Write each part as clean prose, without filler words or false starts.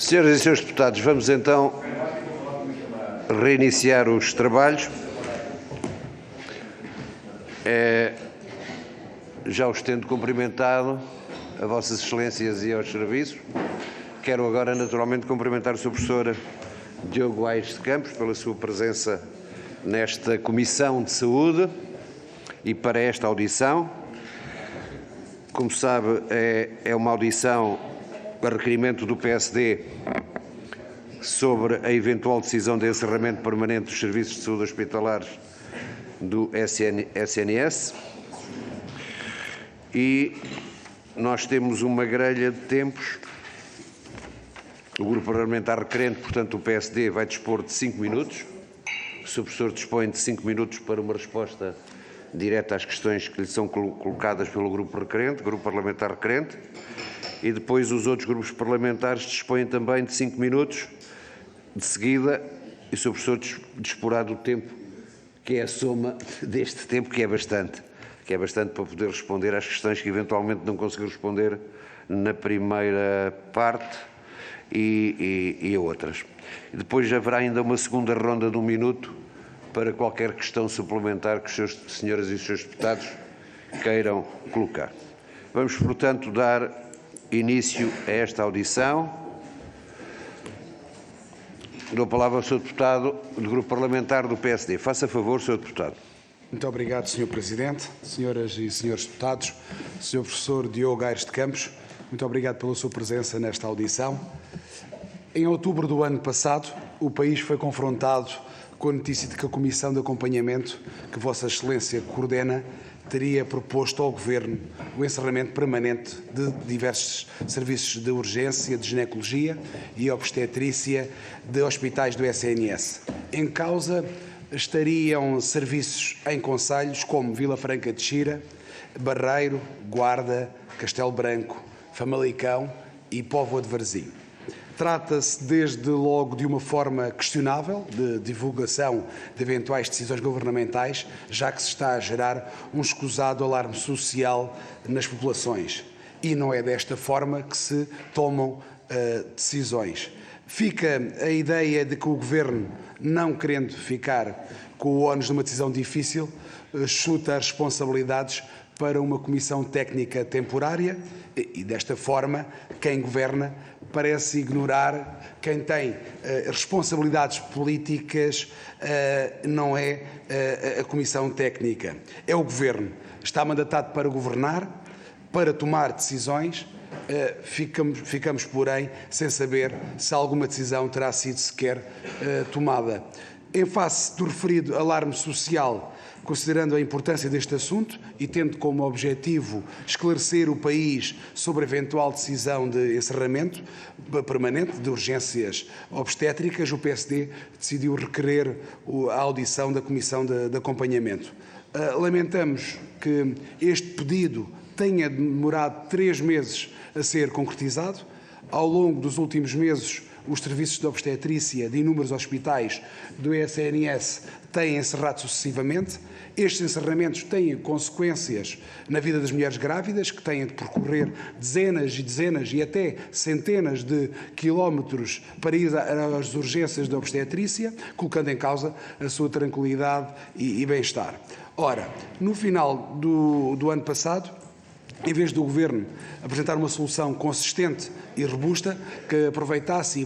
Senhoras e senhores deputados, vamos então reiniciar os trabalhos. Já os tendo cumprimentado, a Vossas Excelências e aos serviços, quero agora naturalmente cumprimentar o Sr. Professor Diogo Aires de Campos pela sua presença nesta Comissão de Saúde e para esta audição. Como sabe, é uma audição a requerimento do PSD sobre a eventual decisão de encerramento permanente dos serviços de saúde hospitalares do SNS. E nós temos uma grelha de tempos. O Grupo Parlamentar requerente, portanto, o PSD, vai dispor de 5 minutos. O Sr. Professor dispõe de 5 minutos para uma resposta direta às questões que lhe são colocadas pelo Grupo requerente, Grupo Parlamentar requerente. E depois os outros grupos parlamentares dispõem também de 5 minutos de seguida, e o Sr. Professor disporá do tempo, que é a soma deste tempo, que é bastante para poder responder às questões que eventualmente não conseguiu responder na primeira parte e a outras. E depois haverá ainda uma segunda ronda de 1 minuto para qualquer questão suplementar que os senhoras e os senhores deputados queiram colocar. Vamos, portanto, dar início a esta audição. Dou a palavra ao Sr. Deputado do Grupo Parlamentar do PSD. Faça favor, Sr. Deputado. Muito obrigado, Sr. Presidente, senhoras e senhores deputados, Sr. Professor Diogo Aires de Campos, muito obrigado pela sua presença nesta audição. Em outubro do ano passado, o país foi confrontado com a notícia de que a Comissão de Acompanhamento, que Vossa Excelência coordena, teria proposto ao Governo o encerramento permanente de diversos serviços de urgência, de ginecologia e obstetrícia de hospitais do SNS. Em causa estariam serviços em concelhos como Vila Franca de Xira, Barreiro, Guarda, Castelo Branco, Famalicão e Póvoa de Varzim. Trata-se desde logo de uma forma questionável de divulgação de eventuais decisões governamentais, já que se está a gerar um escusado alarme social nas populações. E não é desta forma que se tomam decisões. Fica a ideia de que o Governo, não querendo ficar com o ónus de uma decisão difícil, chuta as responsabilidades para uma comissão técnica temporária e, desta forma, quem governa parece ignorar quem tem responsabilidades políticas, não é a comissão técnica. É o Governo. Está mandatado para governar, para tomar decisões. Ficamos, porém, sem saber se alguma decisão terá sido sequer tomada. Em face do referido alarme social, considerando a importância deste assunto e tendo como objetivo esclarecer o país sobre a eventual decisão de encerramento permanente de urgências obstétricas, o PSD decidiu requerer a audição da Comissão de Acompanhamento. Lamentamos que este pedido tenha demorado 3 meses a ser concretizado. Ao longo dos últimos meses, os serviços de obstetrícia de inúmeros hospitais do SNS têm encerrado sucessivamente. Estes encerramentos têm consequências na vida das mulheres grávidas, que têm de percorrer dezenas e dezenas e até centenas de quilómetros para ir às urgências de obstetrícia, colocando em causa a sua tranquilidade e bem-estar. Ora, no final do ano passado, em vez do Governo apresentar uma solução consistente e robusta, que aproveitasse e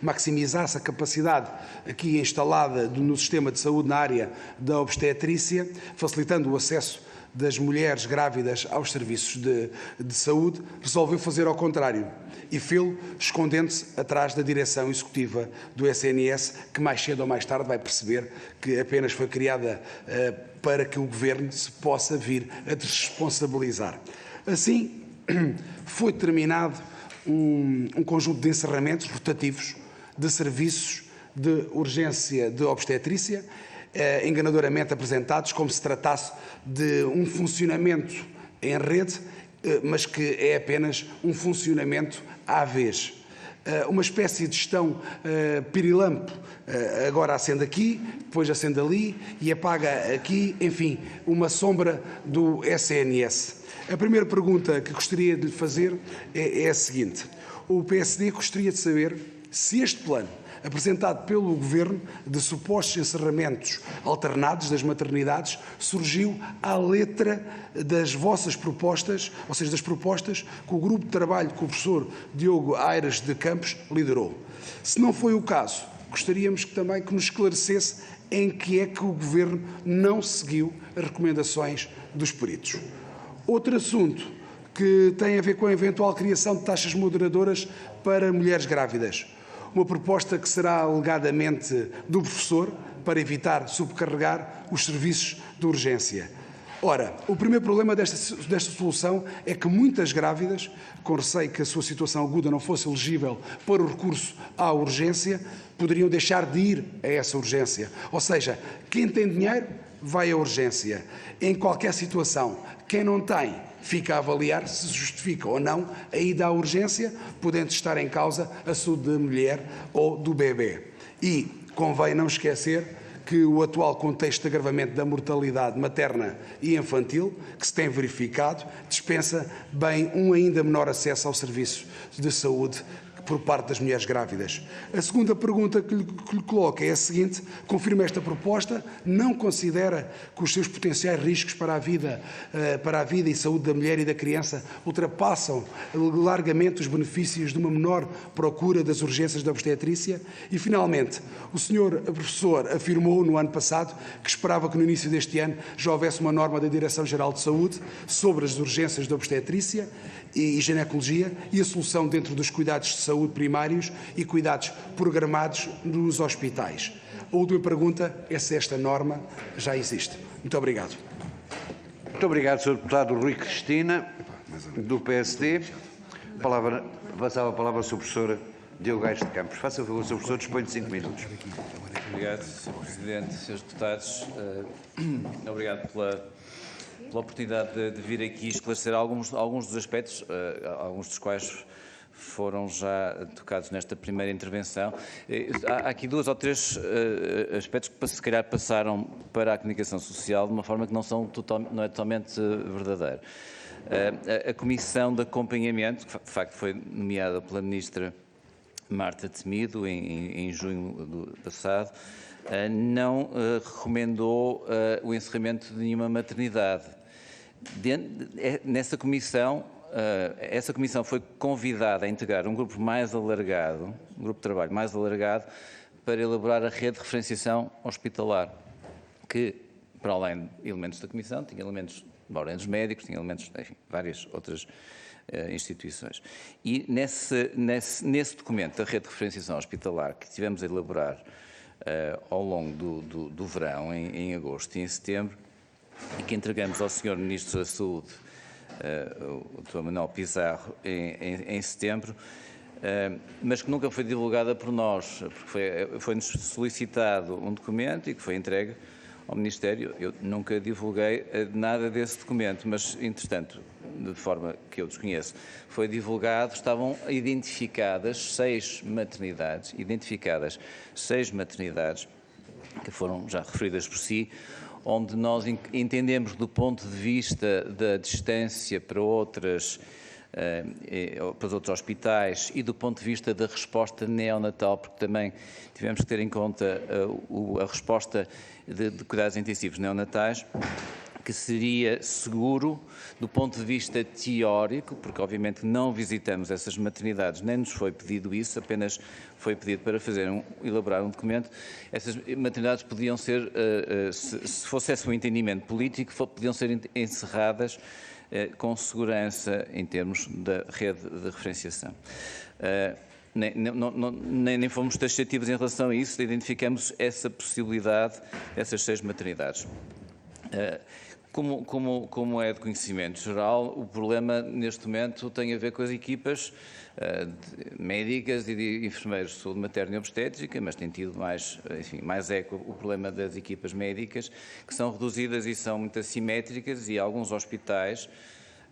maximizasse a capacidade aqui instalada no sistema de saúde na área da obstetrícia, facilitando o acesso das mulheres grávidas aos serviços de saúde, resolveu fazer ao contrário e fê-lo escondendo-se atrás da direção executiva do SNS, que mais cedo ou mais tarde vai perceber que apenas foi criada para que o Governo se possa vir a desresponsabilizar. Assim, foi determinado um conjunto de encerramentos rotativos de serviços de urgência de obstetrícia, enganadoramente apresentados como se tratasse de um funcionamento em rede, mas que é apenas um funcionamento à vez. Uma espécie de gestão pirilampo, agora acende aqui, depois acende ali e apaga aqui, enfim, uma sombra do SNS. A primeira pergunta que gostaria de lhe fazer é a seguinte. O PSD gostaria de saber se este plano, apresentado pelo Governo, de supostos encerramentos alternados das maternidades, surgiu à letra das vossas propostas, ou seja, das propostas que o grupo de trabalho que o professor Diogo Aires de Campos liderou. Se não foi o caso, gostaríamos também que nos esclarecesse em que é que o Governo não seguiu as recomendações dos peritos. Outro assunto que tem a ver com a eventual criação de taxas moderadoras para mulheres grávidas. Uma proposta que será alegadamente do professor para evitar subcarregar os serviços de urgência. Ora, o primeiro problema desta solução é que muitas grávidas, com receio que a sua situação aguda não fosse elegível para o recurso à urgência, poderiam deixar de ir a essa urgência. Ou seja, quem tem dinheiro vai à urgência. Em qualquer situação, quem não tem fica a avaliar se justifica ou não a ida à urgência, podendo estar em causa a saúde da mulher ou do bebê. E convém não esquecer que o atual contexto de agravamento da mortalidade materna e infantil, que se tem verificado, dispensa bem um ainda menor acesso ao serviço de saúde por parte das mulheres grávidas. A segunda pergunta que lhe coloco é a seguinte: confirma esta proposta, não considera que os seus potenciais riscos para a vida e saúde da mulher e da criança ultrapassam largamente os benefícios de uma menor procura das urgências da obstetrícia? E, finalmente, o senhor professor afirmou no ano passado que esperava que no início deste ano já houvesse uma norma da Direção-Geral de Saúde sobre as urgências da obstetrícia e ginecologia e a solução dentro dos cuidados de saúde primários e cuidados programados nos hospitais. A última pergunta é se esta norma já existe. Muito obrigado. Muito obrigado, Sr. Deputado Rui Cristina, do PSD. Passava a palavra ao Sr. Professor Diogo Aires de Campos. Faça o favor, Sr. Professor, dispõe de 5 minutos. Obrigado, Sr. Presidente, Srs. Deputados. Obrigado pela oportunidade de vir aqui esclarecer alguns dos aspectos, alguns dos quais foram já tocados nesta primeira intervenção. Há aqui 2 ou 3 aspectos que se calhar passaram para a comunicação social de uma forma que não é totalmente verdadeira. A Comissão de Acompanhamento, que de facto foi nomeada pela Ministra Marta Temido em junho do passado, não recomendou o encerramento de nenhuma maternidade. Nessa comissão, essa comissão foi convidada a integrar um grupo mais alargado, um grupo de trabalho mais alargado, para elaborar a rede de referenciação hospitalar, que, para além de elementos da comissão, tinha elementos de médicos, tinha elementos, enfim, várias outras instituições. E nesse documento da rede de referenciação hospitalar que tivemos a elaborar ao longo do verão, em agosto e em setembro, e que entregamos ao Sr. Ministro da Saúde, o Dr. Manuel Pizarro, em setembro, mas que nunca foi divulgada por nós, porque foi-nos solicitado um documento e que foi entregue ao Ministério. Eu nunca divulguei nada desse documento, mas, entretanto, de forma que eu desconheço, foi divulgado, estavam identificadas 6 maternidades, que foram já referidas por si, onde nós entendemos do ponto de vista da distância para outros hospitais e do ponto de vista da resposta neonatal, porque também tivemos que ter em conta a resposta de cuidados intensivos neonatais, que seria seguro do ponto de vista teórico, porque obviamente não visitamos essas maternidades, nem nos foi pedido isso, apenas foi pedido para elaborar um documento. Essas maternidades podiam ser, se fosse esse o entendimento político, podiam ser encerradas com segurança em termos da rede de referenciação. Nem fomos taxativos em relação a isso, identificamos essa possibilidade dessas 6 maternidades. Como é de conhecimento geral, o problema neste momento tem a ver com as equipas médicas e de enfermeiros de saúde materna e obstétrica, mas tem tido mais eco o problema das equipas médicas, que são reduzidas e são muito assimétricas, e alguns hospitais,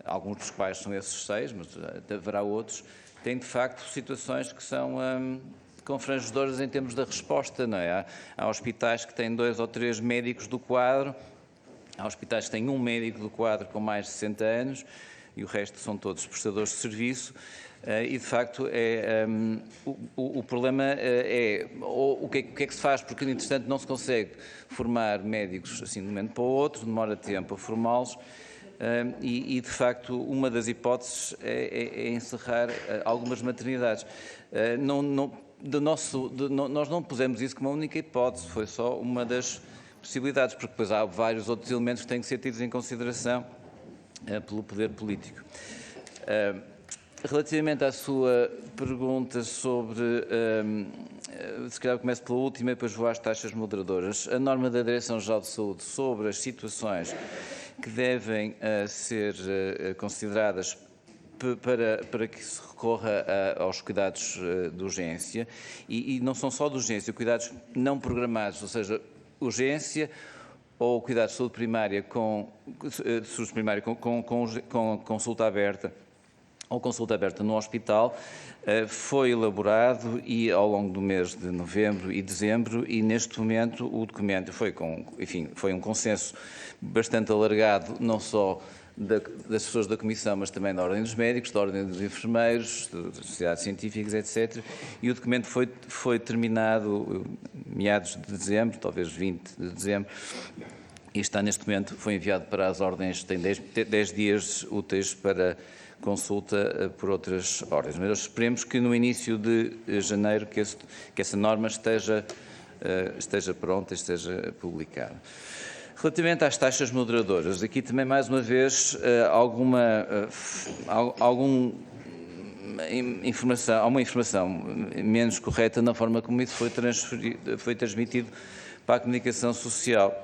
alguns dos quais são esses 6, mas haverá outros, têm de facto situações que são confrangedoras em termos da resposta, não é? Há hospitais que têm 2 ou 3 médicos do quadro Há hospitais que têm um médico do quadro com mais de 60 anos e o resto são todos prestadores de serviço. E, de facto, o problema é o que é que se faz, porque, entretanto, não se consegue formar médicos assim de um momento para o outro, demora tempo a formá-los. E, de facto, uma das hipóteses é encerrar algumas maternidades. Nós não pusemos isso como uma única hipótese, foi só uma das possibilidades, porque depois há vários outros elementos que têm que ser tidos em consideração pelo poder político. Relativamente à sua pergunta sobre, se calhar começo pela última e depois vou às taxas moderadoras, a norma da Direção-Geral de Saúde sobre as situações que devem ser consideradas para que se recorra aos cuidados de urgência, e não são só de urgência, cuidados não programados, ou seja, urgência ou cuidados de saúde primária com consulta aberta ou consulta aberta no hospital, foi elaborado e ao longo do mês de novembro e dezembro, e neste momento o documento foi um consenso bastante alargado, não só das pessoas da Comissão, mas também da Ordem dos Médicos, da Ordem dos Enfermeiros, das sociedades científicas, etc. E o documento foi terminado meados de dezembro, talvez 20 de dezembro, e está neste momento, foi enviado para as ordens, tem 10 dias úteis para consulta por outras ordens. Mas esperemos que no início de janeiro que essa norma esteja pronta, esteja publicada. Relativamente às taxas moderadoras, aqui também mais uma vez há uma informação menos correta na forma como isso foi transmitido para a comunicação social.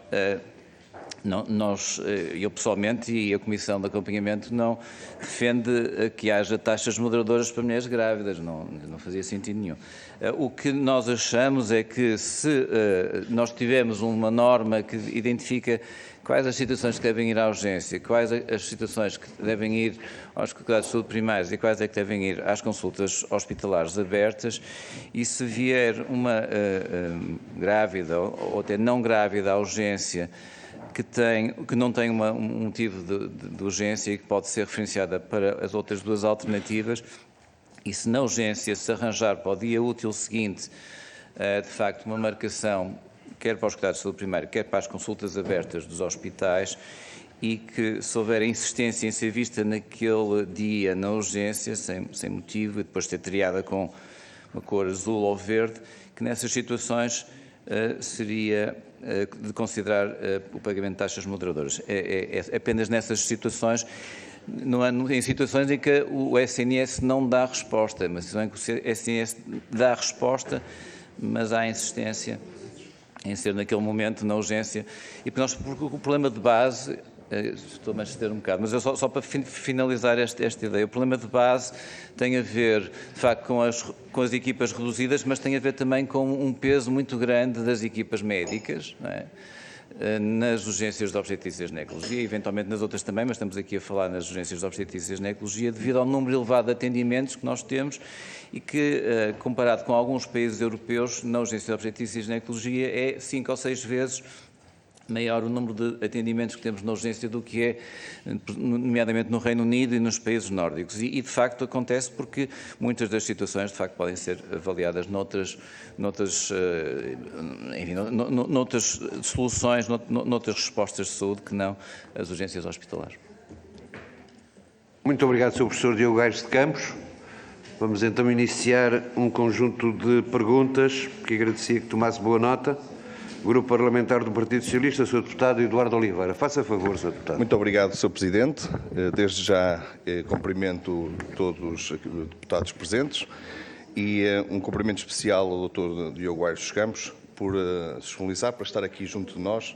Eu pessoalmente e a Comissão de Acompanhamento não defende que haja taxas moderadoras para mulheres grávidas, não fazia sentido nenhum. O que nós achamos é que se nós tivermos uma norma que identifica quais as situações que devem ir à urgência, quais as situações que devem ir aos cuidados de saúde primários e quais é que devem ir às consultas hospitalares abertas, e se vier uma grávida ou até não grávida à urgência, que não tem um motivo de urgência e que pode ser referenciada para as outras duas alternativas, e se na urgência se arranjar para o dia útil seguinte, de facto, uma marcação, quer para os cuidados de saúde primária, quer para as consultas abertas dos hospitais, e que se houver insistência em ser vista naquele dia na urgência, sem motivo, e depois ter triada com uma cor azul ou verde, que nessas situações seria de considerar o pagamento de taxas moderadoras. É apenas nessas situações, em situações em que o SNS não dá resposta, mas em que o SNS dá resposta, mas há insistência em ser naquele momento, na urgência. E porque o problema de base, estou-me a exceder um bocado, mas só para finalizar esta ideia, o problema de base tem a ver, de facto, com as equipas reduzidas, mas tem a ver também com um peso muito grande das equipas médicas, não é? Nas urgências de obstetrícia e ginecologia, eventualmente nas outras também, mas estamos aqui a falar nas urgências de obstetrícia e ginecologia, devido ao número elevado de atendimentos que nós temos e que, comparado com alguns países europeus, na urgência de obstetrícia e ginecologia é 5 ou 6 vezes maior o número de atendimentos que temos na urgência do que é, nomeadamente no Reino Unido e nos países nórdicos. E de facto acontece porque muitas das situações de facto podem ser avaliadas noutras soluções, noutras respostas de saúde que não as urgências hospitalares. Muito obrigado, Sr. Professor Diogo Aires de Campos. Vamos então iniciar um conjunto de perguntas que agradecia que tomasse boa nota. Grupo Parlamentar do Partido Socialista, Sr. Deputado Eduardo Oliveira. Faça favor, Sr. Deputado. Muito obrigado, Sr. Presidente. Desde já cumprimento todos os deputados presentes e um cumprimento especial ao Dr. Diogo Aires dos Campos por se disponibilizar para estar aqui junto de nós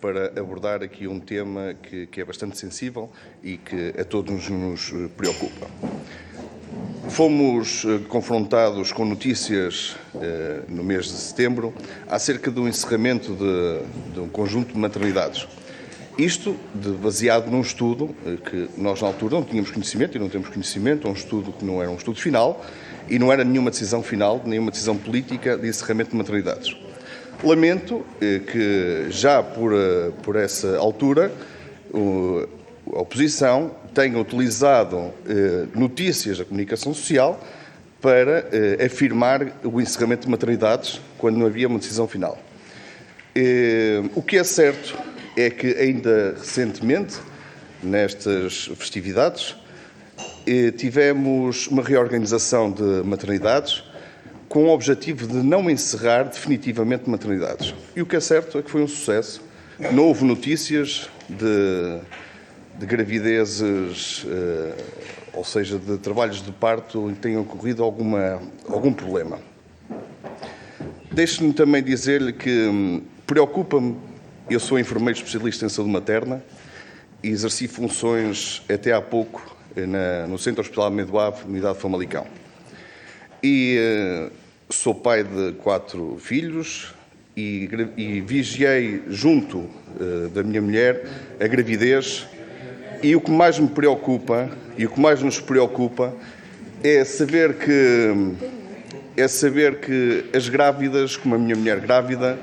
para abordar aqui um tema que é bastante sensível e que a todos nos preocupa. Fomos confrontados com notícias no mês de setembro acerca do encerramento de um conjunto de maternidades. Isto baseado num estudo que nós na altura não tínhamos conhecimento e não temos conhecimento, um estudo que não era um estudo final e não era nenhuma decisão final, nenhuma decisão política de encerramento de maternidades. Lamento que já por essa altura a oposição tenha utilizado notícias da comunicação social para afirmar o encerramento de maternidades quando não havia uma decisão final. O que é certo é que ainda recentemente, nestas festividades, tivemos uma reorganização de maternidades com o objetivo de não encerrar definitivamente maternidades. E o que é certo é que foi um sucesso. Não houve notícias de gravidezes, ou seja, de trabalhos de parto em que tenha ocorrido algum problema. Deixe-me também dizer-lhe que preocupa-me, eu sou enfermeiro especialista em saúde materna e exerci funções até há pouco no Centro Hospitalar Medoave, unidade de Famalicão. E sou pai de 4 filhos e vigiei junto da minha mulher a gravidez. E o que mais me preocupa, e o que mais nos preocupa, é saber que as grávidas, como a minha mulher grávida,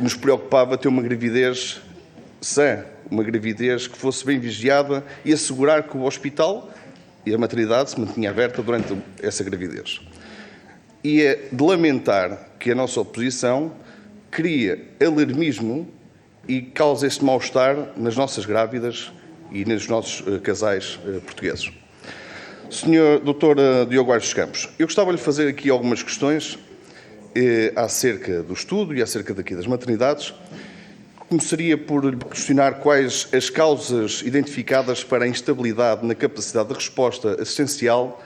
nos preocupava ter uma gravidez sã, uma gravidez que fosse bem vigiada e assegurar que o hospital e a maternidade se mantinha aberta durante essa gravidez. E é de lamentar que a nossa oposição cria alarmismo e causa este mal-estar nas nossas grávidas e nos nossos casais portugueses. Sr. Dr. Diogo Aires dos Campos, eu gostava de lhe fazer aqui algumas questões acerca do estudo e acerca daqui das maternidades. Começaria por lhe questionar quais as causas identificadas para a instabilidade na capacidade de resposta assistencial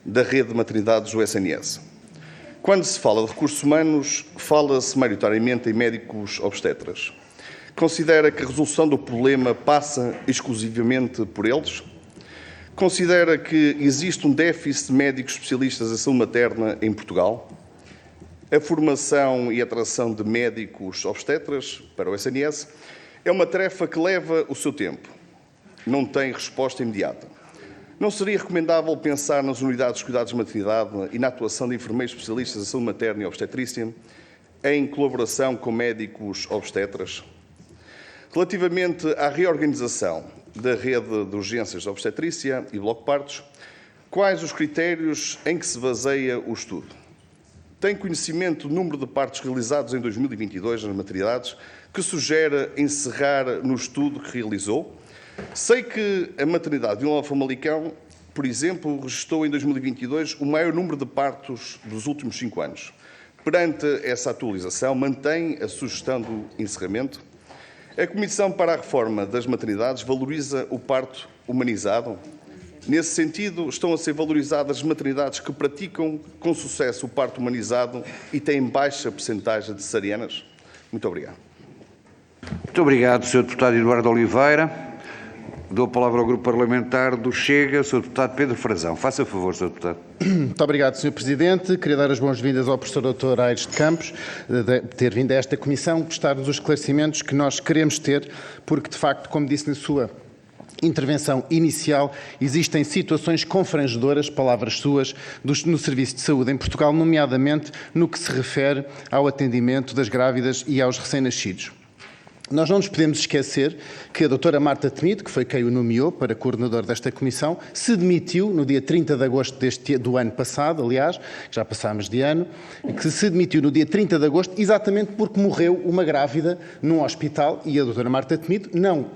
da rede de maternidades do SNS. Quando se fala de recursos humanos, fala-se maioritariamente em médicos obstetras. Considera que a resolução do problema passa exclusivamente por eles? Considera que existe um déficit de médicos especialistas em saúde materna em Portugal? A formação e atração de médicos obstetras para o SNS é uma tarefa que leva o seu tempo. Não tem resposta imediata. Não seria recomendável pensar nas unidades de cuidados de maternidade e na atuação de enfermeiros especialistas em saúde materna e obstetrícia em colaboração com médicos obstetras? Relativamente à reorganização da rede de urgências de obstetrícia e bloco de partos, quais os critérios em que se baseia o estudo? Tem conhecimento do número de partos realizados em 2022 nas maternidades que sugere encerrar no estudo que realizou? Sei que a maternidade de Vila Nova de Famalicão, por exemplo, registrou em 2022 o maior número de partos dos últimos 5 anos. Perante essa atualização, mantém a sugestão do encerramento? A Comissão para a Reforma das Maternidades valoriza o parto humanizado? Nesse sentido, estão a ser valorizadas as maternidades que praticam com sucesso o parto humanizado e têm baixa percentagem de cesarianas? Muito obrigado. Muito obrigado, Sr. Deputado Eduardo Oliveira. Dou a palavra ao Grupo Parlamentar do Chega, Sr. Deputado Pedro Frazão. Faça favor, Sr. Deputado. Muito obrigado, Sr. Presidente. Queria dar as boas-vindas ao professor Dr. Aires de Campos, de ter vindo a esta comissão, gostar dos esclarecimentos que nós queremos ter, porque, de facto, como disse na sua intervenção inicial, existem situações confrangedoras, palavras suas, no Serviço de Saúde em Portugal, nomeadamente no que se refere ao atendimento das grávidas e aos recém-nascidos. Nós não nos podemos esquecer que a doutora Marta Temido, que foi quem o nomeou para coordenador desta comissão, se demitiu no dia 30 de agosto do ano passado, aliás, já passámos de ano, e que se demitiu no dia 30 de agosto exatamente porque morreu uma grávida num hospital e a doutora Marta Temido não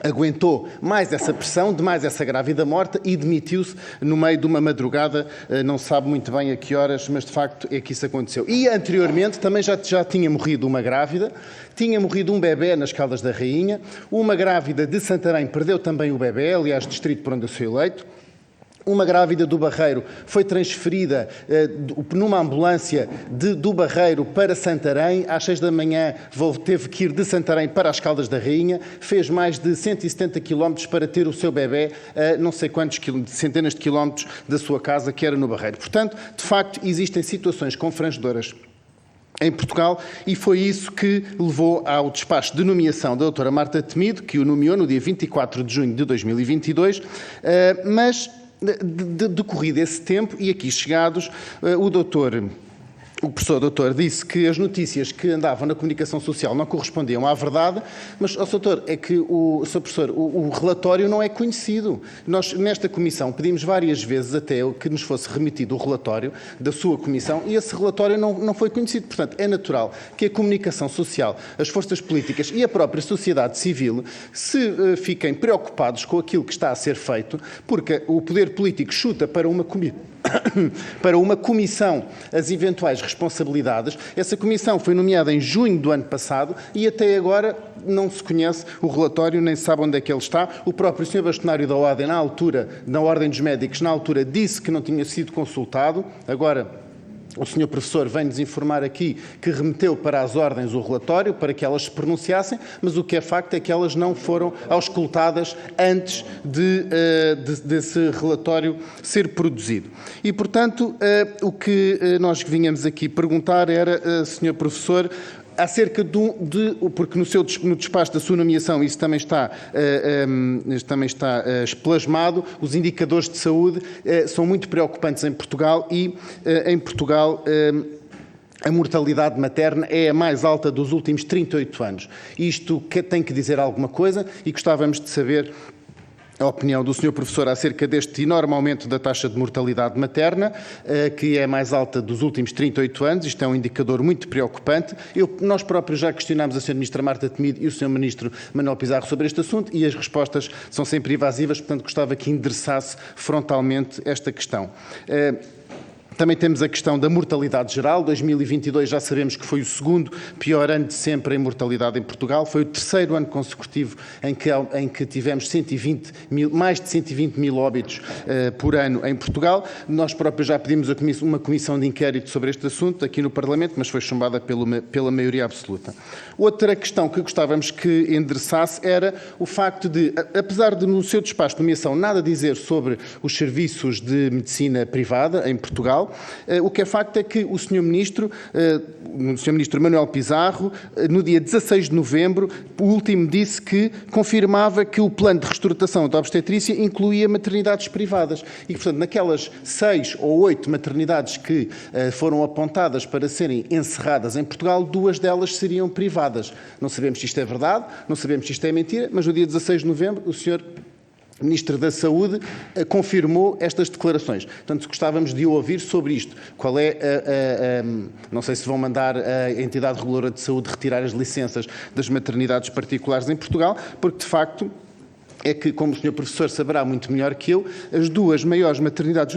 aguentou mais essa pressão, de mais essa grávida morta e demitiu-se no meio de uma madrugada, não se sabe muito bem a que horas, mas de facto é que isso aconteceu. E anteriormente também já tinha morrido uma grávida, tinha morrido um bebê nas Caldas da Rainha, uma grávida de Santarém perdeu também o bebê, aliás, distrito por onde eu sou eleito. Uma grávida do Barreiro foi transferida numa ambulância do Barreiro para Santarém. Às 6 da manhã teve que ir de Santarém para as Caldas da Rainha. Fez mais de 170 quilómetros para ter o seu bebê a não sei quantos centenas de quilómetros da sua casa, que era no Barreiro. Portanto, de facto, existem situações confrangedoras em Portugal e foi isso que levou ao despacho de nomeação da doutora Marta Temido, que o nomeou no dia 24 de junho de 2022, mas decorrido esse tempo, e aqui chegados, o doutor o professor doutor disse que as notícias que andavam na comunicação social não correspondiam à verdade, mas, doutor, é que Sr. Professor, o relatório não é conhecido. Nós, nesta comissão, pedimos várias vezes até que nos fosse remetido o relatório da sua comissão e esse relatório não foi conhecido. Portanto, é natural que a comunicação social, as forças políticas e a própria sociedade civil se fiquem preocupados com aquilo que está a ser feito, porque o poder político chuta para uma comissão as eventuais responsabilidades. Essa comissão foi nomeada em junho do ano passado e até agora não se conhece o relatório, nem se sabe onde é que ele está. O próprio Sr. Bastonário da Ordem, na Ordem dos Médicos, na altura, disse que não tinha sido consultado. Agora, o Sr. Professor vem-nos informar aqui que remeteu para as ordens o relatório para que elas se pronunciassem, mas o que é facto é que elas não foram auscultadas antes desse relatório ser produzido. E, portanto, o que nós vínhamos aqui perguntar era, Sr. Professor, acerca porque no despacho da sua nomeação isso também está esplasmado, os indicadores de saúde são muito preocupantes em Portugal e em Portugal a mortalidade materna é a mais alta dos últimos 38 anos. Isto tem que dizer alguma coisa e gostávamos de saber a opinião do Sr. Professor acerca deste enorme aumento da taxa de mortalidade materna, que é a mais alta dos últimos 38 anos. Isto é um indicador muito preocupante. Nós próprios já questionámos a Sra. Ministra Marta Temido e o Sr. Ministro Manuel Pizarro sobre este assunto e as respostas são sempre evasivas, portanto gostava que endereçasse frontalmente esta questão. Também temos a questão da mortalidade geral. 2022 já sabemos que foi o segundo pior ano de sempre em mortalidade em Portugal. Foi o terceiro ano consecutivo em que tivemos mais de 120 mil óbitos por ano em Portugal. Nós próprios já pedimos uma comissão de inquérito sobre este assunto aqui no Parlamento, mas foi chumbada pela maioria absoluta. Outra questão que gostávamos que endereçasse era o facto de, apesar de no seu despacho de nomeação nada dizer sobre os serviços de medicina privada em Portugal, o que é facto é que o Sr. Ministro Manuel Pizarro, no dia 16 de novembro, o último disse que confirmava que o plano de reestruturação da obstetrícia incluía maternidades privadas e, portanto, naquelas 6 ou 8 maternidades que foram apontadas para serem encerradas em Portugal, 2 delas seriam privadas. Não sabemos se isto é verdade, não sabemos se isto é mentira, mas no dia 16 de novembro o Sr. Ministro da Saúde confirmou estas declarações. Portanto, gostávamos de ouvir sobre isto. Qual é não sei se vão mandar a entidade reguladora de saúde retirar as licenças das maternidades particulares em Portugal, porque, de facto, é que, como o Sr. Professor saberá muito melhor que eu, as duas maiores maternidades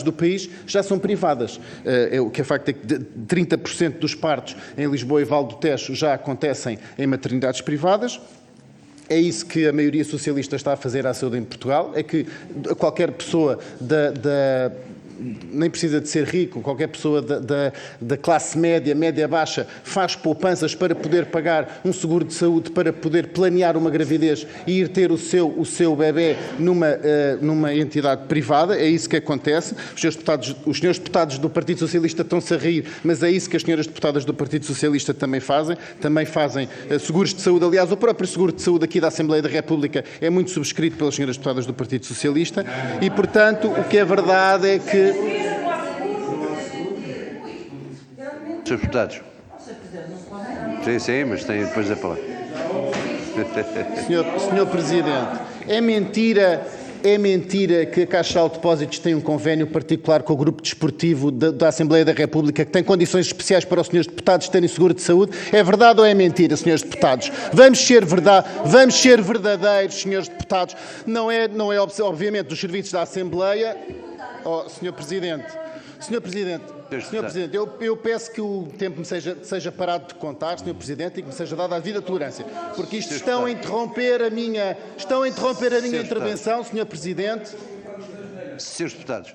do país já são privadas. O que é facto é que 30% dos partos em Lisboa e Val do Tejo já acontecem em maternidades privadas. É isso que a maioria socialista está a fazer à saúde em Portugal, é que qualquer pessoa nem precisa de ser rico, qualquer pessoa da classe média, média-baixa, faz poupanças para poder pagar um seguro de saúde, para poder planear uma gravidez e ir ter o seu bebê numa entidade privada. É isso que acontece. Os senhores deputados do Partido Socialista estão-se a rir, mas é isso que as senhoras deputadas do Partido Socialista também fazem. Também fazem seguros de saúde. Aliás, o próprio seguro de saúde aqui da Assembleia da República é muito subscrito pelas senhoras deputadas do Partido Socialista e, portanto, o que é verdade é que... Senhores deputados. Sim, mas tem depois a palavra. Senhor Presidente, é mentira que a Caixa de Depósitos tem um convênio particular com o Grupo Desportivo da Assembleia da República que tem condições especiais para os senhores deputados terem seguro de saúde? É verdade ou é mentira, senhores deputados? Vamos ser verdadeiros, senhores deputados. Não é obviamente dos serviços da Assembleia. Senhor Presidente, eu peço que o tempo me seja parado de contar, Senhor Presidente, e que me seja dada a devida tolerância, porque isto estão a interromper a minha intervenção, Senhor Presidente. Senhores deputados,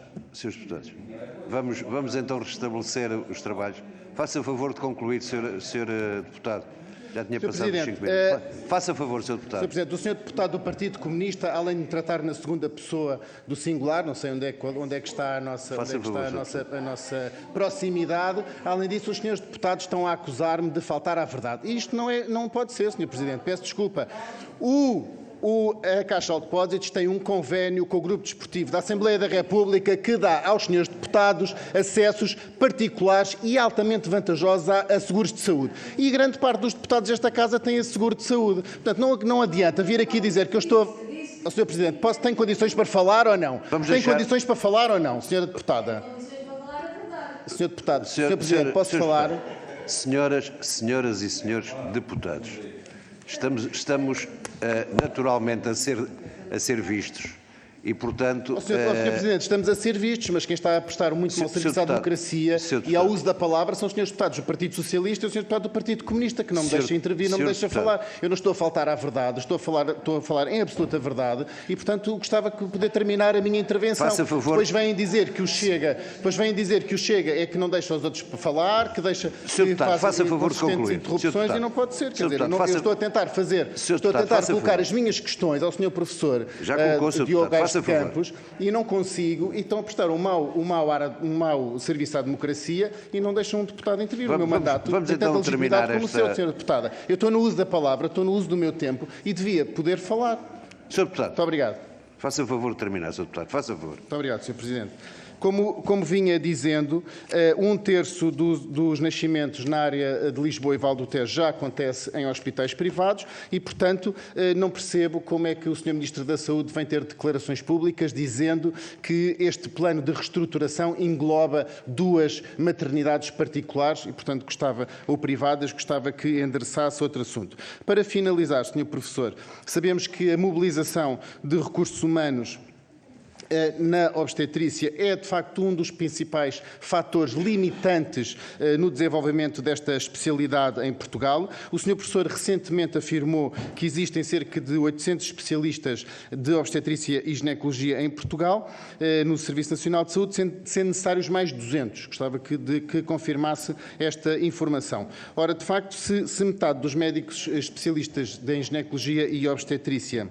vamos então restabelecer os trabalhos. Faça o favor de concluir, Sr. Deputado. Já tinha passado os 5 minutos. Faça favor, Sr. Deputado. Sr. Presidente, o Sr. Deputado do Partido Comunista, além de me tratar na segunda pessoa do singular, não sei onde é que está a nossa proximidade, além disso, os senhores deputados estão a acusar-me de faltar à verdade. E isto não pode ser, Sr. Presidente, peço desculpa. A Caixa de Depósitos tem um convénio com o Grupo Desportivo da Assembleia da República que dá aos senhores deputados acessos particulares e altamente vantajosos a seguros de saúde. E grande parte dos deputados desta Casa tem esse seguro de saúde. Portanto, não adianta vir aqui dizer que eu estou... Sr. Presidente, tem condições para falar ou não? Condições para falar ou não, Sra. Deputada? Sr. Deputado, Sr. Presidente, posso falar? Senhoras e senhores deputados, estamos naturalmente a ser vistos e, portanto... Sr. Presidente, estamos a ser vistos, mas quem está a prestar muito mau serviço à democracia e ao uso da palavra são os senhores deputados do Partido Socialista e o senhor deputado do Partido Comunista, que não me deixa intervir, não me deixa falar. Eu não estou a faltar à verdade, estou a falar em absoluta verdade e, portanto, gostava de poder terminar a minha intervenção. Faça favor. Depois vêm dizer que o Chega é que não deixa os outros falar, que deixa... Sr. Deputado, faça favor de concluir. Interrupções e não pode ser. Quer dizer, eu estou a tentar colocar as minhas questões ao senhor professor Diogo Gaires de Campos e não consigo, e estão a prestar um mau serviço à democracia e não deixam um deputado intervir. O meu mandato vamos tem tanta então legitimidade terminar como o seu, senhora deputada. Eu estou no uso da palavra, estou no uso do meu tempo e devia poder falar. Sr. Deputado, Muito obrigado. faça favor de terminar, Sr. Deputado, faça favor. Muito obrigado, Sr. Presidente. Como vinha dizendo, 1/3 dos nascimentos na área de Lisboa e Val do Tejo já acontece em hospitais privados e, portanto, não percebo como é que o Sr. Ministro da Saúde vem ter declarações públicas dizendo que este plano de reestruturação engloba 2 maternidades particulares e, portanto, ou privadas, gostava que endereçasse outro assunto. Para finalizar, Sr. Professor, sabemos que a mobilização de recursos humanos na obstetrícia é, de facto, um dos principais fatores limitantes no desenvolvimento desta especialidade em Portugal. O Sr. Professor recentemente afirmou que existem cerca de 800 especialistas de obstetrícia e ginecologia em Portugal, no Serviço Nacional de Saúde, sendo necessários mais 200. Gostava de que confirmasse esta informação. Ora, de facto, se metade dos médicos especialistas em ginecologia e obstetrícia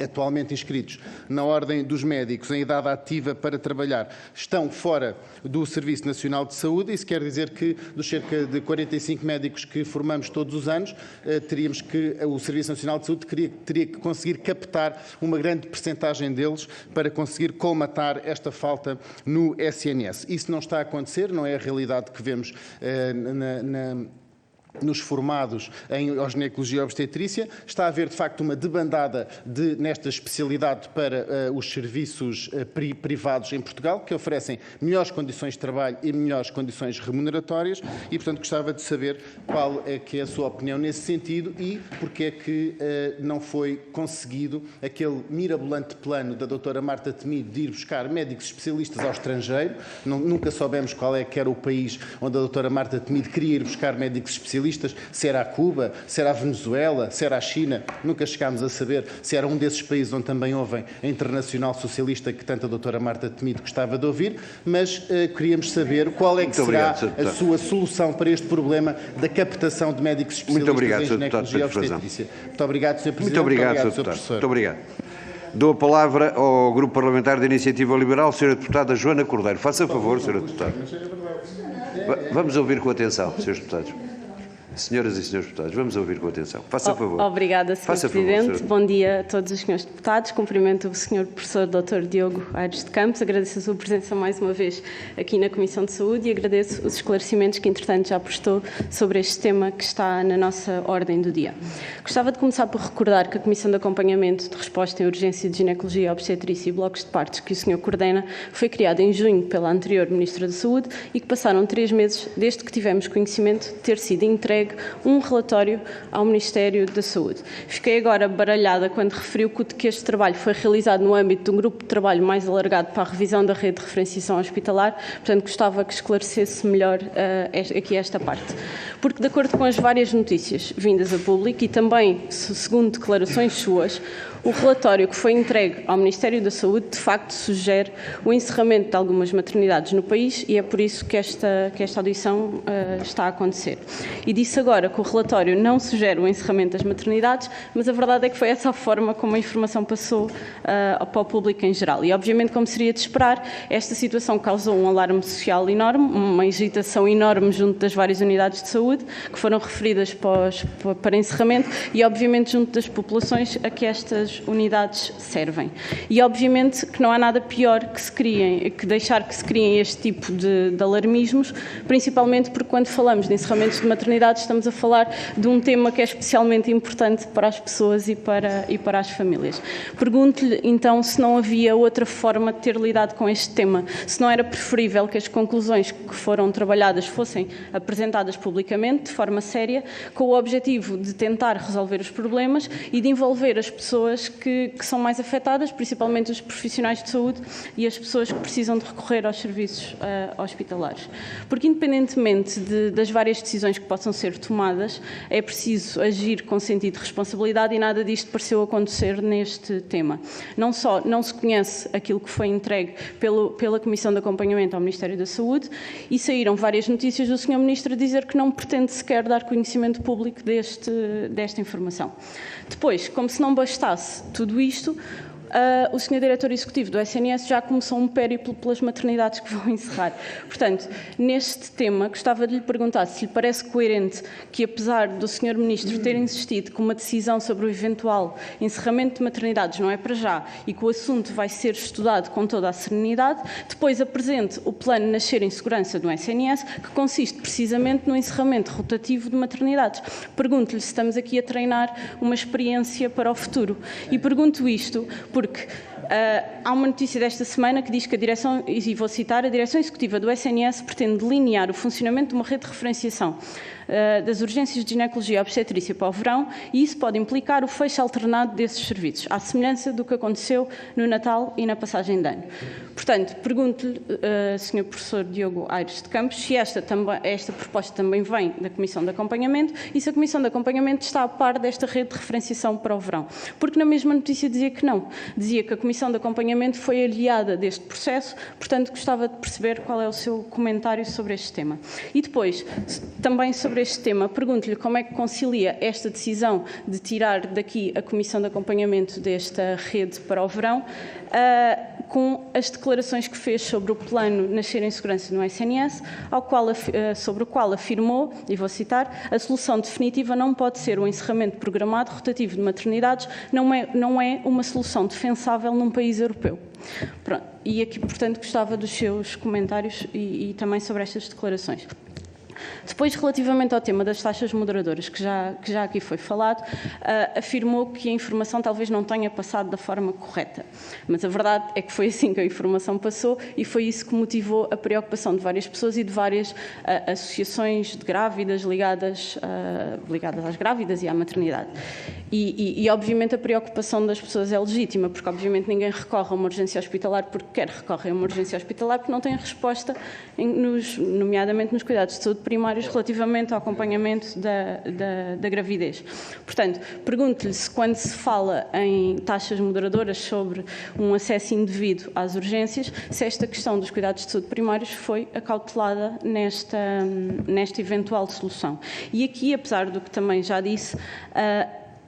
atualmente inscritos na Ordem dos Médicos em idade ativa para trabalhar estão fora do Serviço Nacional de Saúde. Isso quer dizer que dos cerca de 45 médicos que formamos todos os anos, o Serviço Nacional de Saúde teria que conseguir captar uma grande percentagem deles para conseguir colmatar esta falta no SNS. Isso não está a acontecer, não é a realidade que vemos nos formados em ginecologia e obstetrícia. Está a haver, de facto, uma debandada nesta especialidade para os serviços privados em Portugal, que oferecem melhores condições de trabalho e melhores condições remuneratórias e, portanto, gostava de saber qual é que é a sua opinião nesse sentido e porque é que não foi conseguido aquele mirabolante plano da doutora Marta Temido de ir buscar médicos especialistas ao estrangeiro. Nunca soubemos qual é que era o país onde a doutora Marta Temido queria ir buscar médicos especialistas, se era a Cuba, se era a Venezuela, se era a China, nunca chegámos a saber se era um desses países onde também ouvem a Internacional Socialista que tanto a doutora Marta Temido gostava de ouvir, mas queríamos saber qual é que será a sua solução para este problema da captação de médicos especialistas em ginecologia e obstetrícia. Muito obrigado, Sr. Presidente. Muito obrigado, Sr. Deputado. Muito obrigado. Dou a palavra ao Grupo Parlamentar da Iniciativa Liberal, Sra. Deputada Joana Cordeiro. Faça favor, Sra. Deputada. Vamos ouvir com atenção, Srs. Deputados. Senhoras e senhores deputados, vamos ouvir com atenção. Faça favor. Obrigada, Sr. Presidente. Bom dia a todos os senhores deputados. Cumprimento o Sr. Professor Dr. Diogo Aires de Campos. Agradeço a sua presença mais uma vez aqui na Comissão de Saúde e agradeço os esclarecimentos que, entretanto, já prestou sobre este tema que está na nossa ordem do dia. Gostava de começar por recordar que a Comissão de Acompanhamento de Resposta em Urgência de Ginecologia, Obstetrícia e Blocos de Partos, que o Sr. coordena, foi criada em junho pela anterior Ministra da Saúde e que passaram 3 meses desde que tivemos conhecimento de ter sido entregue um relatório ao Ministério da Saúde. Fiquei agora baralhada quando referiu que este trabalho foi realizado no âmbito de um grupo de trabalho mais alargado para a revisão da rede de referenciação hospitalar, portanto gostava que esclarecesse melhor aqui esta parte. Porque, de acordo com as várias notícias vindas a público e também segundo declarações suas, O relatório que foi entregue ao Ministério da Saúde, de facto, sugere o encerramento de algumas maternidades no país e é por isso que esta audição está a acontecer. E disse agora que o relatório não sugere o encerramento das maternidades, mas a verdade é que foi essa a forma como a informação passou para o público em geral. E, obviamente, como seria de esperar, esta situação causou um alarme social enorme, uma agitação enorme junto das várias unidades de saúde que foram referidas para encerramento e, obviamente, junto das populações a que estas unidades servem. E, obviamente, que não há nada pior que deixar que se criem este tipo de alarmismos, principalmente porque quando falamos de encerramentos de maternidades estamos a falar de um tema que é especialmente importante para as pessoas e para as famílias. Pergunto-lhe, então, se não havia outra forma de ter lidado com este tema, se não era preferível que as conclusões que foram trabalhadas fossem apresentadas publicamente, de forma séria, com o objetivo de tentar resolver os problemas e de envolver as pessoas que são mais afetadas, principalmente os profissionais de saúde e as pessoas que precisam de recorrer aos serviços hospitalares. Porque, independentemente das várias decisões que possam ser tomadas, é preciso agir com sentido de responsabilidade e nada disto pareceu acontecer neste tema. Não só não se conhece aquilo que foi entregue pela Comissão de Acompanhamento ao Ministério da Saúde e saíram várias notícias do Sr. Ministro a dizer que não pretende sequer dar conhecimento público desta informação. Depois, como se não bastasse tudo isto, o Sr. Diretor Executivo do SNS já começou um périplo pelas maternidades que vão encerrar. Portanto, neste tema, gostava de lhe perguntar se lhe parece coerente que, apesar do Sr. Ministro ter insistido que uma decisão sobre o eventual encerramento de maternidades não é para já e que o assunto vai ser estudado com toda a serenidade, depois apresente o plano Nascer em Segurança do SNS, que consiste precisamente no encerramento rotativo de maternidades. Pergunto-lhe se estamos aqui a treinar uma experiência para o futuro. E pergunto isto porque há uma notícia desta semana que diz que a direção, e vou citar, a direção executiva do SNS pretende delinear o funcionamento de uma rede de referenciação das urgências de ginecologia e obstetrícia para o verão e isso pode implicar o fecho alternado desses serviços, à semelhança do que aconteceu no Natal e na passagem de ano. Portanto, pergunto-lhe, Sr. Professor Diogo Aires de Campos, se esta proposta também vem da Comissão de Acompanhamento e se a Comissão de Acompanhamento está a par desta rede de referenciação para o verão. Porque na mesma notícia dizia que não. Dizia que a Comissão de Acompanhamento foi aliada deste processo, portanto, gostava de perceber qual é o seu comentário sobre este tema. E depois, também sobre este tema, pergunto-lhe como é que concilia esta decisão de tirar daqui a Comissão de Acompanhamento desta rede para o verão com as declarações que fez sobre o plano Nascer em Segurança no SNS, sobre o qual afirmou, e vou citar, a solução definitiva não pode ser o encerramento programado rotativo de maternidades, não é uma solução defensável num país europeu. Pronto. E aqui, portanto, gostava dos seus comentários e também sobre estas declarações. Depois, relativamente ao tema das taxas moderadoras, que já aqui foi falado, afirmou que a informação talvez não tenha passado da forma correta. Mas a verdade é que foi assim que a informação passou e foi isso que motivou a preocupação de várias pessoas e de várias associações de grávidas ligadas às grávidas e à maternidade. E, obviamente, a preocupação das pessoas é legítima, porque, obviamente, ninguém recorre a uma urgência hospitalar porque quer recorrer a uma urgência hospitalar porque não tem resposta, nomeadamente nos cuidados de saúde primários, relativamente ao acompanhamento da gravidez. Portanto, pergunto-lhe se quando se fala em taxas moderadoras sobre um acesso indevido às urgências, se esta questão dos cuidados de saúde primários foi acautelada nesta eventual solução. E aqui, apesar do que também já disse,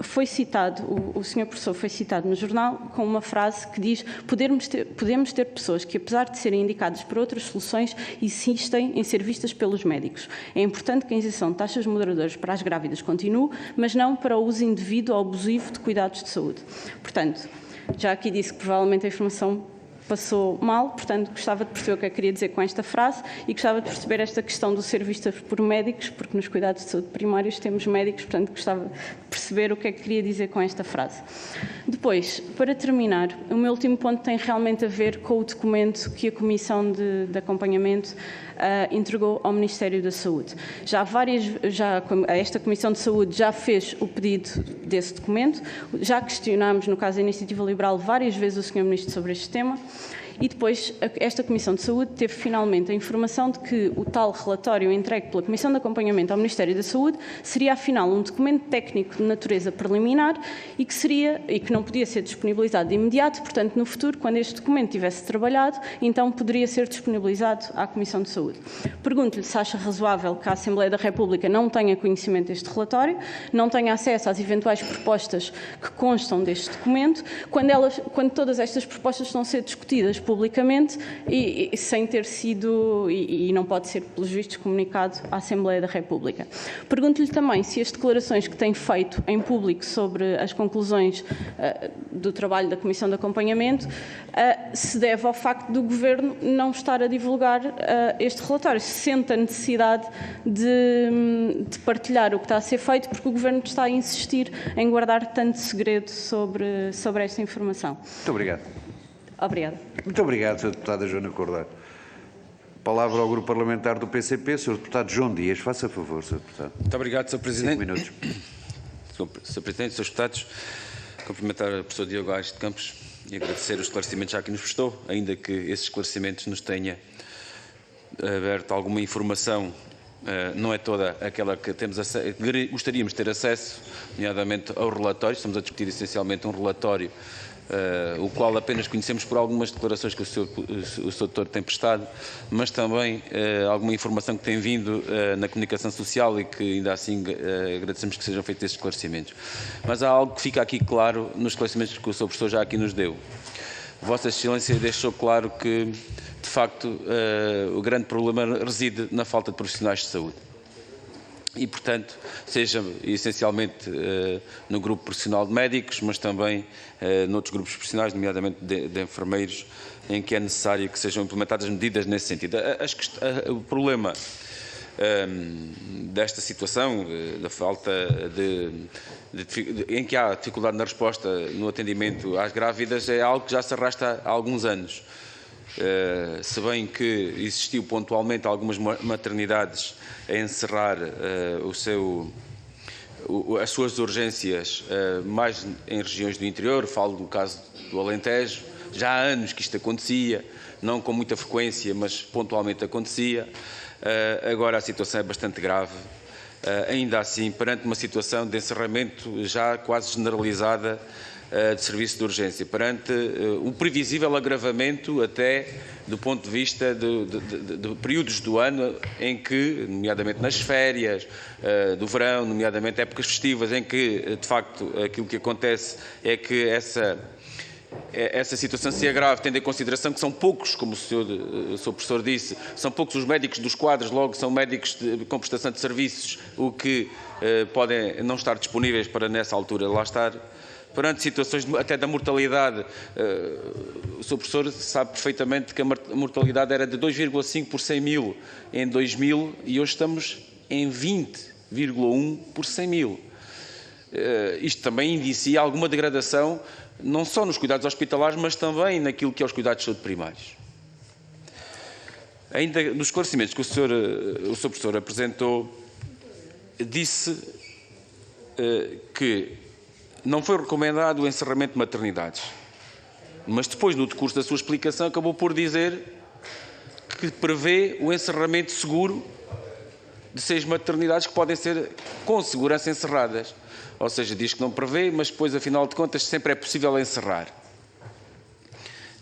foi citado, o Sr. Professor foi citado no jornal com uma frase que diz: podemos ter pessoas que, apesar de serem indicadas para outras soluções, insistem em ser vistas pelos médicos. É importante que a isenção de taxas moderadoras para as grávidas continue, mas não para o uso indevido ou abusivo de cuidados de saúde. Portanto, já aqui disse que provavelmente a informação passou mal, portanto, gostava de perceber o que é que queria dizer com esta frase e gostava de perceber esta questão do ser vista por médicos, porque nos cuidados de saúde primários temos médicos, portanto, gostava de perceber o que é que queria dizer com esta frase. Depois, para terminar, o meu último ponto tem realmente a ver com o documento que a Comissão de Acompanhamento entregou ao Ministério da Saúde. Esta Comissão de Saúde já fez o pedido desse documento, já questionámos, no caso da Iniciativa Liberal, várias vezes o Sr. Ministro sobre este tema e depois esta Comissão de Saúde teve finalmente a informação de que o tal relatório entregue pela Comissão de Acompanhamento ao Ministério da Saúde seria afinal um documento técnico de natureza preliminar e que não podia ser disponibilizado de imediato, portanto no futuro, quando este documento tivesse trabalhado, então poderia ser disponibilizado à Comissão de Saúde. Pergunto-lhe se acha razoável que a Assembleia da República não tenha conhecimento deste relatório, não tenha acesso às eventuais propostas que constam deste documento, quando todas estas propostas estão a ser discutidas publicamente e sem ter sido, e não pode ser, pelos vistos, comunicado à Assembleia da República. Pergunto-lhe também se as declarações que tem feito em público sobre as conclusões do trabalho da Comissão de Acompanhamento se deve ao facto do Governo não estar a divulgar este relatório, se sente a necessidade de partilhar o que está a ser feito, porque o Governo está a insistir em guardar tanto segredo sobre esta informação. Muito obrigado. Obrigada. Muito obrigado, Sra. Deputada Joana Cordeiro. Palavra ao Grupo Parlamentar do PCP, Sr. Deputado João Dias. Faça favor, Sr. Deputado. Muito obrigado, Sr. Presidente. 5 minutos. Sr. Presidente, Srs. Deputados, cumprimentar o professor Diogo Aires de Campos e agradecer os esclarecimentos já que nos prestou, ainda que esses esclarecimentos nos tenha aberto alguma informação, não é toda aquela que gostaríamos de ter acesso, nomeadamente ao relatório. Estamos a discutir essencialmente um relatório, o qual apenas conhecemos por algumas declarações que o Sr. Doutor tem prestado, mas também alguma informação que tem vindo na comunicação social e que ainda assim agradecemos que sejam feitos esses esclarecimentos. Mas há algo que fica aqui claro nos esclarecimentos que o Sr. Professor já aqui nos deu. Vossa Excelência deixou claro que, de facto, o grande problema reside na falta de profissionais de saúde. E, portanto, seja essencialmente no grupo profissional de médicos, mas também noutros grupos profissionais, nomeadamente de enfermeiros, em que é necessário que sejam implementadas medidas nesse sentido. O problema desta situação, da falta em que há dificuldade na resposta no atendimento às grávidas, é algo que já se arrasta há alguns anos. Se bem que existiu pontualmente algumas maternidades a encerrar as suas urgências mais em regiões do interior, falo do caso do Alentejo, já há anos que isto acontecia, não com muita frequência, mas pontualmente acontecia. Agora a situação é bastante grave, ainda assim, perante uma situação de encerramento já quase generalizada de serviço de urgência, perante um previsível agravamento até do ponto de vista de períodos do ano em que, nomeadamente nas férias do verão, nomeadamente épocas festivas, em que, de facto, aquilo que acontece é que essa situação se agrava, tendo em consideração que são poucos, como o Sr. Professor disse, são poucos os médicos dos quadros, logo são médicos com prestação de serviços, o que podem não estar disponíveis para nessa altura lá estar. Perante situações até da mortalidade, o Sr. Professor sabe perfeitamente que a mortalidade era de 2,5 por 100 mil em 2000 e hoje estamos em 20,1 por 100 mil. Isto também indicia alguma degradação, não só nos cuidados hospitalares, mas também naquilo que é os cuidados de saúde primários. Ainda nos esclarecimentos que o Sr. Professor apresentou, disse que não foi recomendado o encerramento de maternidades, mas depois, no decurso da sua explicação, acabou por dizer que prevê o encerramento seguro de 6 maternidades que podem ser com segurança encerradas. Ou seja, diz que não prevê, mas depois, afinal de contas, sempre é possível encerrar.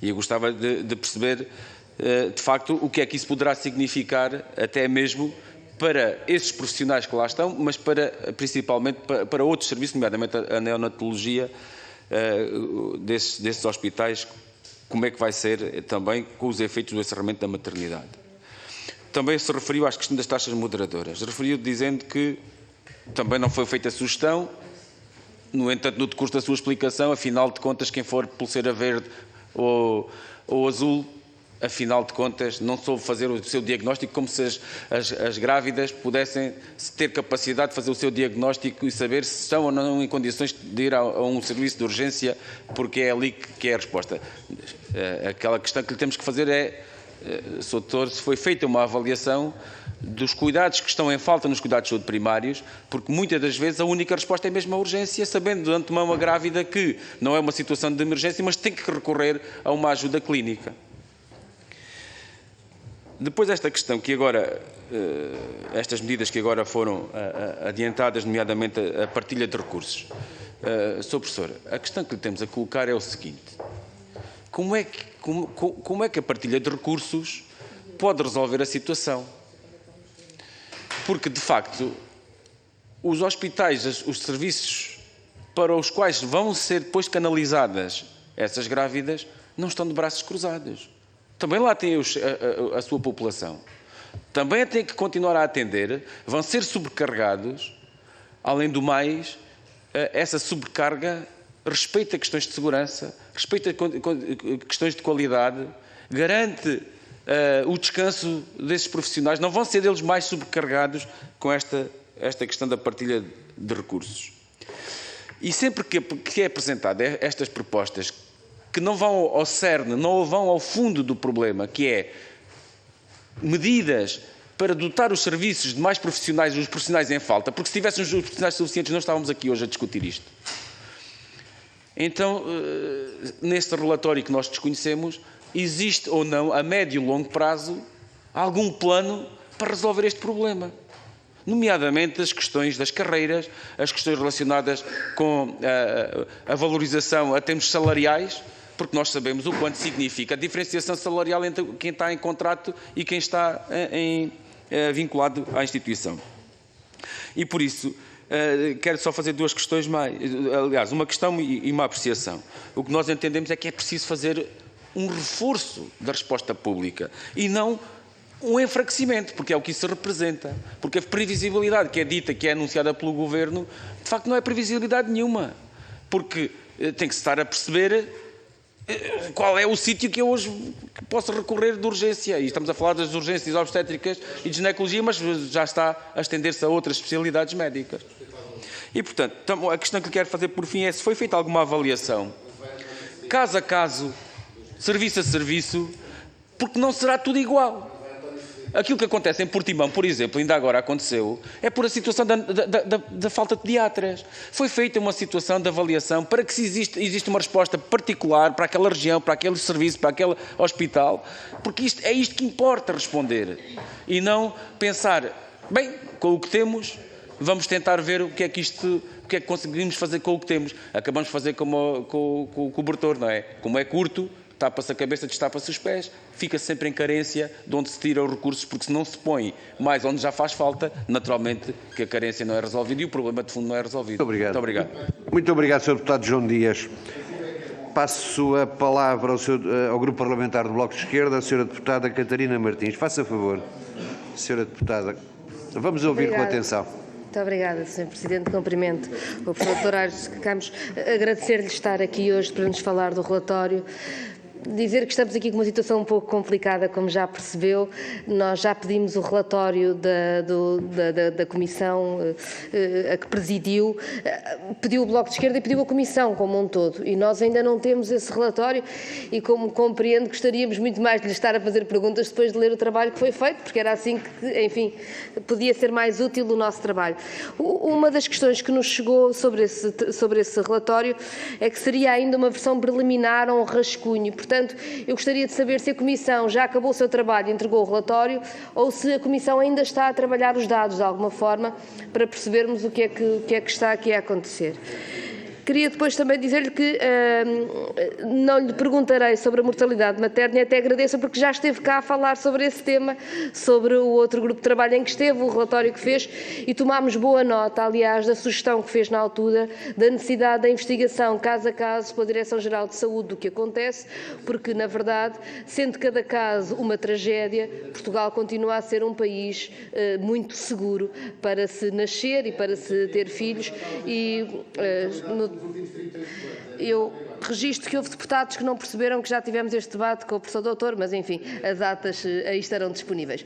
E eu gostava de perceber, de facto, o que é que isso poderá significar, até mesmo para esses profissionais que lá estão, mas principalmente para outros serviços, nomeadamente a neonatologia desses hospitais, como é que vai ser também com os efeitos do encerramento da maternidade. Também se referiu às questões das taxas moderadoras. Referiu dizendo que também não foi feita a sugestão, no entanto, no decurso da sua explicação, afinal de contas, quem for pulseira verde ou azul, afinal de contas, não soube fazer o seu diagnóstico, como se as grávidas pudessem ter capacidade de fazer o seu diagnóstico e saber se estão ou não em condições de ir a um serviço de urgência, porque é ali que é a resposta. Aquela questão que lhe temos que fazer é, Sr. Doutor, se foi feita uma avaliação dos cuidados que estão em falta nos cuidados de saúde primários, porque muitas das vezes a única resposta é mesmo a urgência, sabendo de antemão a grávida que não é uma situação de emergência, mas tem que recorrer a uma ajuda clínica. Depois esta questão que agora, estas medidas que agora foram adiantadas, nomeadamente a partilha de recursos. Sr. Professor, a questão que lhe temos a colocar é o seguinte: como é que a partilha de recursos pode resolver a situação? Porque, de facto, os hospitais, os serviços para os quais vão ser depois canalizadas essas grávidas, não estão de braços cruzados. Também lá tem a sua população. Também têm que continuar a atender, vão ser sobrecarregados. Além do mais, essa sobrecarga respeita questões de segurança, respeita questões de qualidade, garante o descanso desses profissionais. Não vão ser eles mais sobrecarregados com esta questão da partilha de recursos. E sempre que é apresentada estas propostas que não vão ao cerne, não vão ao fundo do problema, que é medidas para dotar os serviços de mais profissionais, os profissionais em falta, porque se tivéssemos os profissionais suficientes não estávamos aqui hoje a discutir isto. Então, neste relatório que nós desconhecemos, existe ou não, a médio e longo prazo, algum plano para resolver este problema? Nomeadamente as questões das carreiras, as questões relacionadas com a valorização a termos salariais, porque nós sabemos o quanto significa a diferenciação salarial entre quem está em contrato e quem está vinculado à instituição. E por isso, quero só fazer duas questões mais. Aliás, uma questão e uma apreciação. O que nós entendemos é que é preciso fazer um reforço da resposta pública e não um enfraquecimento, porque é o que isso representa. Porque a previsibilidade que é dita, que é anunciada pelo Governo, de facto não é previsibilidade nenhuma. Porque tem que se estar a perceber qual é o sítio que eu hoje posso recorrer de urgência. E estamos a falar das urgências obstétricas e de ginecologia, mas já está a estender-se a outras especialidades médicas. E, portanto, a questão que lhe quero fazer por fim é se foi feita alguma avaliação, caso a caso, serviço a serviço, porque não será tudo igual. Aquilo que acontece em Portimão, por exemplo, ainda agora aconteceu, é por a situação da falta de pediatras. Foi feita uma situação de avaliação para que se existe uma resposta particular para aquela região, para aquele serviço, para aquele hospital, porque é isto que importa responder. E não pensar, bem, com o que temos, vamos tentar ver o que é que conseguimos fazer com o que temos. Acabamos de fazer com o cobertor, não é? Como é curto, tapa-se a cabeça, destapa-se os pés, fica sempre em carência de onde se tira os recursos, porque se não se põe mais onde já faz falta, naturalmente que a carência não é resolvida e o problema de fundo não é resolvido. Muito obrigado. Muito obrigado. Muito obrigado, Sr. Deputado João Dias. Passo a palavra ao Grupo Parlamentar do Bloco de Esquerda, a Sra. Deputada Catarina Martins. Faça favor, Sra. Deputada. Vamos ouvir com atenção. Muito obrigada, Sr. Presidente. Cumprimento o professor Dr. Aires de Campos. Agradecer-lhe estar aqui hoje para nos falar do relatório. Dizer que estamos aqui com uma situação um pouco complicada, como já percebeu. Nós já pedimos o relatório da Comissão a que presidiu, pediu o Bloco de Esquerda e pediu a Comissão como um todo. E nós ainda não temos esse relatório e, como compreendo, gostaríamos muito mais de lhe estar a fazer perguntas depois de ler o trabalho que foi feito, porque era assim que, enfim, podia ser mais útil o nosso trabalho. Uma das questões que nos chegou sobre esse relatório é que seria ainda uma versão preliminar ou um rascunho. Portanto, eu gostaria de saber se a Comissão já acabou o seu trabalho e entregou o relatório ou se a Comissão ainda está a trabalhar os dados de alguma forma para percebermos o que é que está aqui a acontecer. Queria depois também dizer-lhe que não lhe perguntarei sobre a mortalidade materna e até agradeço porque já esteve cá a falar sobre esse tema, sobre o outro grupo de trabalho em que esteve, o relatório que fez, e tomámos boa nota, aliás, da sugestão que fez na altura, da necessidade da investigação caso a caso pela Direção-Geral de Saúde do que acontece, porque, na verdade, sendo cada caso uma tragédia, Portugal continua a ser um país muito seguro para se nascer e para se ter filhos e eu registro que houve deputados que não perceberam que já tivemos este debate com o professor doutor, mas enfim, as datas aí estarão disponíveis.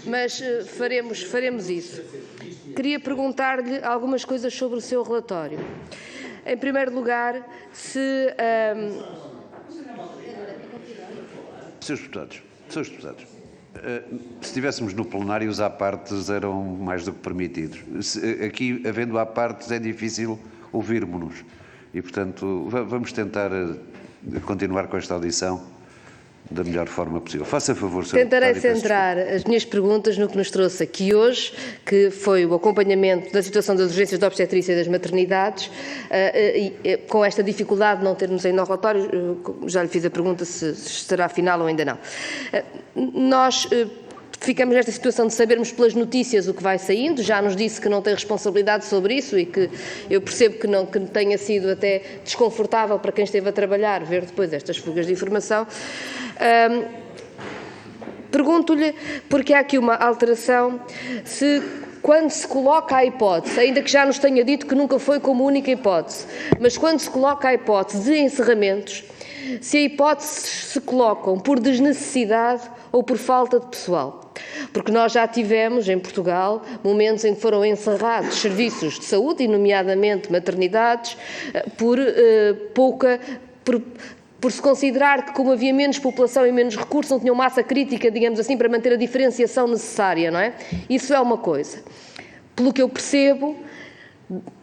Mas faremos isso. Queria perguntar-lhe algumas coisas sobre o seu relatório. Em primeiro lugar, se... Senhores deputados, se estivéssemos no plenário, os à-partes eram mais do que permitidos. Aqui, havendo à-partes, é difícil ouvirmos-nos. E, portanto, vamos tentar continuar com esta audição da melhor forma possível. Faça favor, Sr. Tentarei Deputado, e peço centrar as minhas perguntas no que nos trouxe aqui hoje, que foi o acompanhamento da situação das urgências de obstetrícia e das maternidades, com esta dificuldade de não termos ainda o relatório, já lhe fiz a pergunta se estará final ou ainda não. Nós ficamos nesta situação de sabermos pelas notícias o que vai saindo, já nos disse que não tem responsabilidade sobre isso e que eu percebo que tenha sido até desconfortável para quem esteve a trabalhar ver depois estas fugas de informação. Pergunto-lhe, porque há aqui uma alteração, se quando se coloca a hipótese, ainda que já nos tenha dito que nunca foi como única hipótese, mas quando se coloca a hipótese de encerramentos, se a hipótese se colocam por desnecessidade ou por falta de pessoal. Porque nós já tivemos, em Portugal, momentos em que foram encerrados serviços de saúde, e nomeadamente maternidades, por se considerar que, como havia menos população e menos recursos, não tinham massa crítica, digamos assim, para manter a diferenciação necessária, não é? Isso é uma coisa. Pelo que eu percebo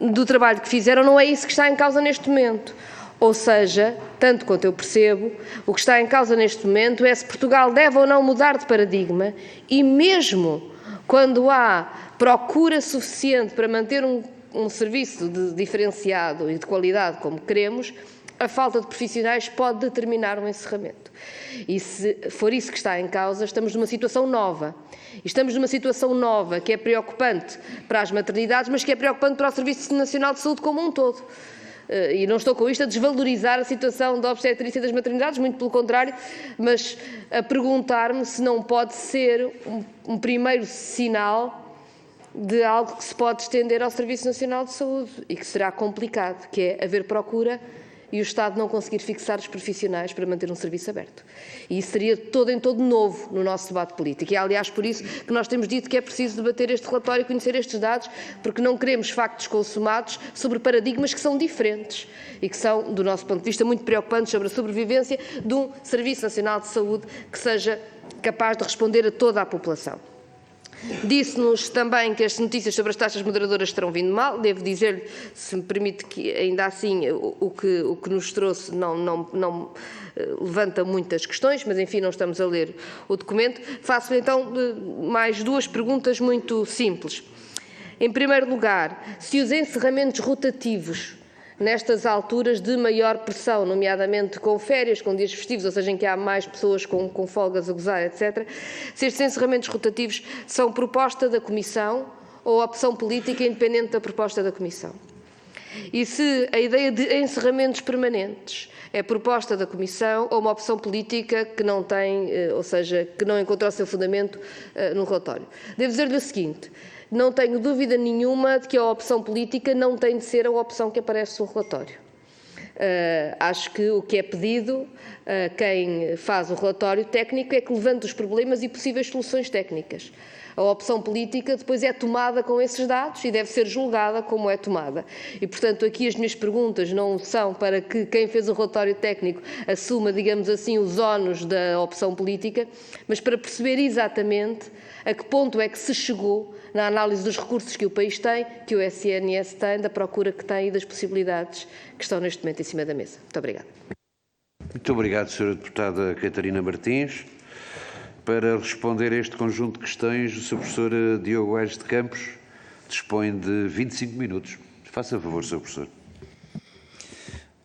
do trabalho que fizeram, não é isso que está em causa neste momento. Ou seja, tanto quanto eu percebo, o que está em causa neste momento é se Portugal deve ou não mudar de paradigma, e mesmo quando há procura suficiente para manter um serviço diferenciado e de qualidade como queremos, a falta de profissionais pode determinar um encerramento. E se for isso que está em causa, estamos numa situação nova. E estamos numa situação nova que é preocupante para as maternidades, mas que é preocupante para o Serviço Nacional de Saúde como um todo. E não estou com isto a desvalorizar a situação da obstetrícia e das maternidades, muito pelo contrário, mas a perguntar-me se não pode ser um primeiro sinal de algo que se pode estender ao Serviço Nacional de Saúde e que será complicado, que é haver procura e o Estado não conseguir fixar os profissionais para manter um serviço aberto. E isso seria todo em todo novo no nosso debate político. E é, aliás, por isso que nós temos dito que é preciso debater este relatório e conhecer estes dados, porque não queremos factos consumados sobre paradigmas que são diferentes e que são, do nosso ponto de vista, muito preocupantes sobre a sobrevivência de um Serviço Nacional de Saúde que seja capaz de responder a toda a população. Disse-nos também que as notícias sobre as taxas moderadoras terão vindo mal. Devo dizer-lhe, se me permite, que ainda assim o que nos trouxe não levanta muitas questões, mas enfim, não estamos a ler o documento. Faço-lhe então mais duas perguntas muito simples. Em primeiro lugar, se os encerramentos rotativos nestas alturas de maior pressão, nomeadamente com férias, com dias festivos, ou seja, em que há mais pessoas com folgas a gozar, etc., se estes encerramentos rotativos são proposta da Comissão ou opção política independente da proposta da Comissão. E se a ideia de encerramentos permanentes é proposta da Comissão ou uma opção política que não tem, ou seja, que não encontrou o seu fundamento no relatório. Devo dizer-lhe o seguinte: não tenho dúvida nenhuma de que a opção política não tem de ser a opção que aparece no relatório. Acho que o que é pedido a quem faz o relatório técnico é que levante os problemas e possíveis soluções técnicas. A opção política depois é tomada com esses dados e deve ser julgada como é tomada. E, portanto, aqui as minhas perguntas não são para que quem fez o relatório técnico assuma, digamos assim, os ónus da opção política, mas para perceber exatamente a que ponto é que se chegou na análise dos recursos que o país tem, que o SNS tem, da procura que tem e das possibilidades que estão neste momento em cima da mesa. Muito obrigada. Muito obrigado, Sra. Deputada Catarina Martins. Para responder a este conjunto de questões, o Sr. Professor Diogo Aires de Campos dispõe de 25 minutos. Faça favor, Sr. Professor.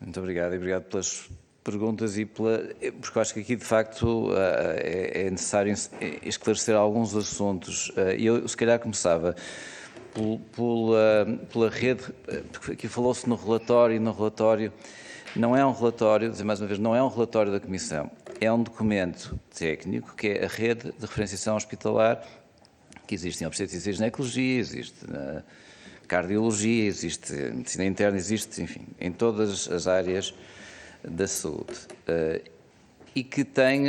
Muito obrigado e obrigado pelas perguntas porque eu acho que aqui, de facto, é necessário esclarecer alguns assuntos. Eu, se calhar, começava pela rede, porque aqui falou-se no relatório, não é um relatório, dizer mais uma vez, não é um relatório da Comissão, é um documento técnico que é a rede de referenciação hospitalar que existe em obstetrícia e ginecologia, existe na cardiologia, existe em medicina interna, existe, enfim, em todas as áreas da saúde e que tem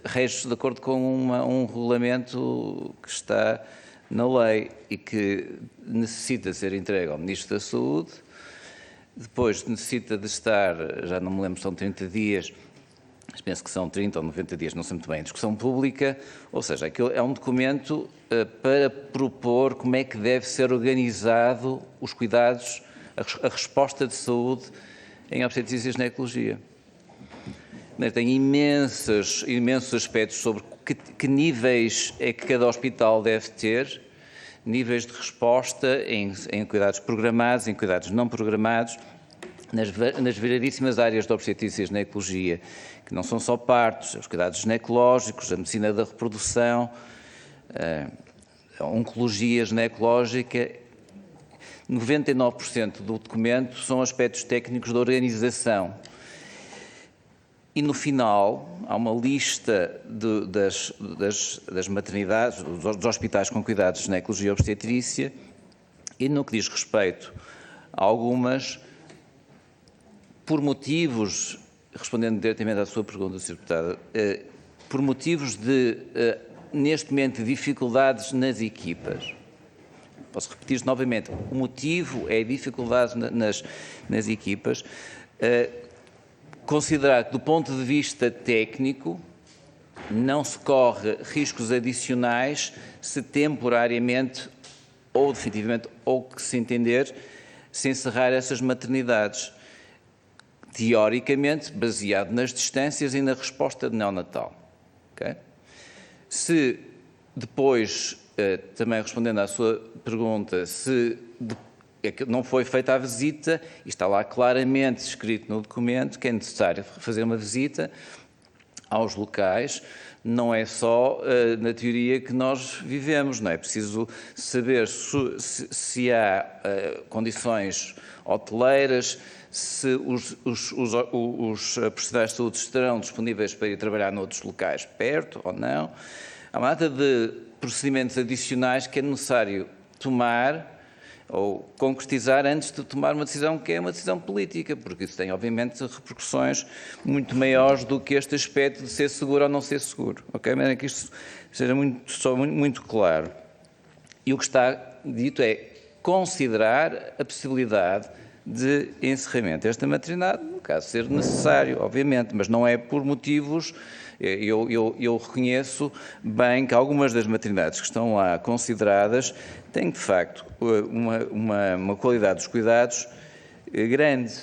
registros de acordo com um regulamento que está na lei e que necessita ser entregue ao Ministro da Saúde, depois necessita de estar, já não me lembro, são 30 dias, mas penso que são 30 ou 90 dias, não sei muito bem, em discussão pública, ou seja, aquilo é um documento para propor como é que deve ser organizado os cuidados, a resposta de saúde em obstetrícia e ginecologia. Tem imensos aspectos sobre que níveis é que cada hospital deve ter, níveis de resposta em cuidados programados, em cuidados não programados, nas variedíssimas áreas de obstetrícia e ginecologia, que não são só partos, os cuidados ginecológicos, a medicina da reprodução, a oncologia ginecológica. 99% do documento são aspectos técnicos de organização. E no final há uma lista das maternidades, dos hospitais com cuidados de ginecologia e obstetrícia, e no que diz respeito a algumas, por motivos, respondendo diretamente à sua pergunta, Sr. Deputada, por motivos de, neste momento, dificuldades nas equipas. Posso repetir novamente, o motivo é dificuldades nas equipas, considerar que, do ponto de vista técnico, não se corre riscos adicionais se temporariamente ou definitivamente, ou que se entender, se encerrar essas maternidades, teoricamente baseado nas distâncias e na resposta de neonatal. Okay? Se depois, também respondendo à sua pergunta, se não foi feita a visita, e está lá claramente escrito no documento que é necessário fazer uma visita aos locais, não é só na teoria que nós vivemos, não é preciso saber se há condições hoteleiras, se os profissionais de saúde estarão disponíveis para ir trabalhar noutros locais perto ou não. Há uma data de procedimentos adicionais que é necessário tomar ou concretizar antes de tomar uma decisão que é uma decisão política, porque isso tem, obviamente, repercussões muito maiores do que este aspecto de ser seguro ou não ser seguro. Ok? Mas é que isto seja muito claro. E o que está dito é considerar a possibilidade de encerramento desta maternidade, no caso ser necessário, obviamente, mas não é por motivos. Eu reconheço bem que algumas das maternidades que estão lá consideradas têm, de facto, uma qualidade dos cuidados grande,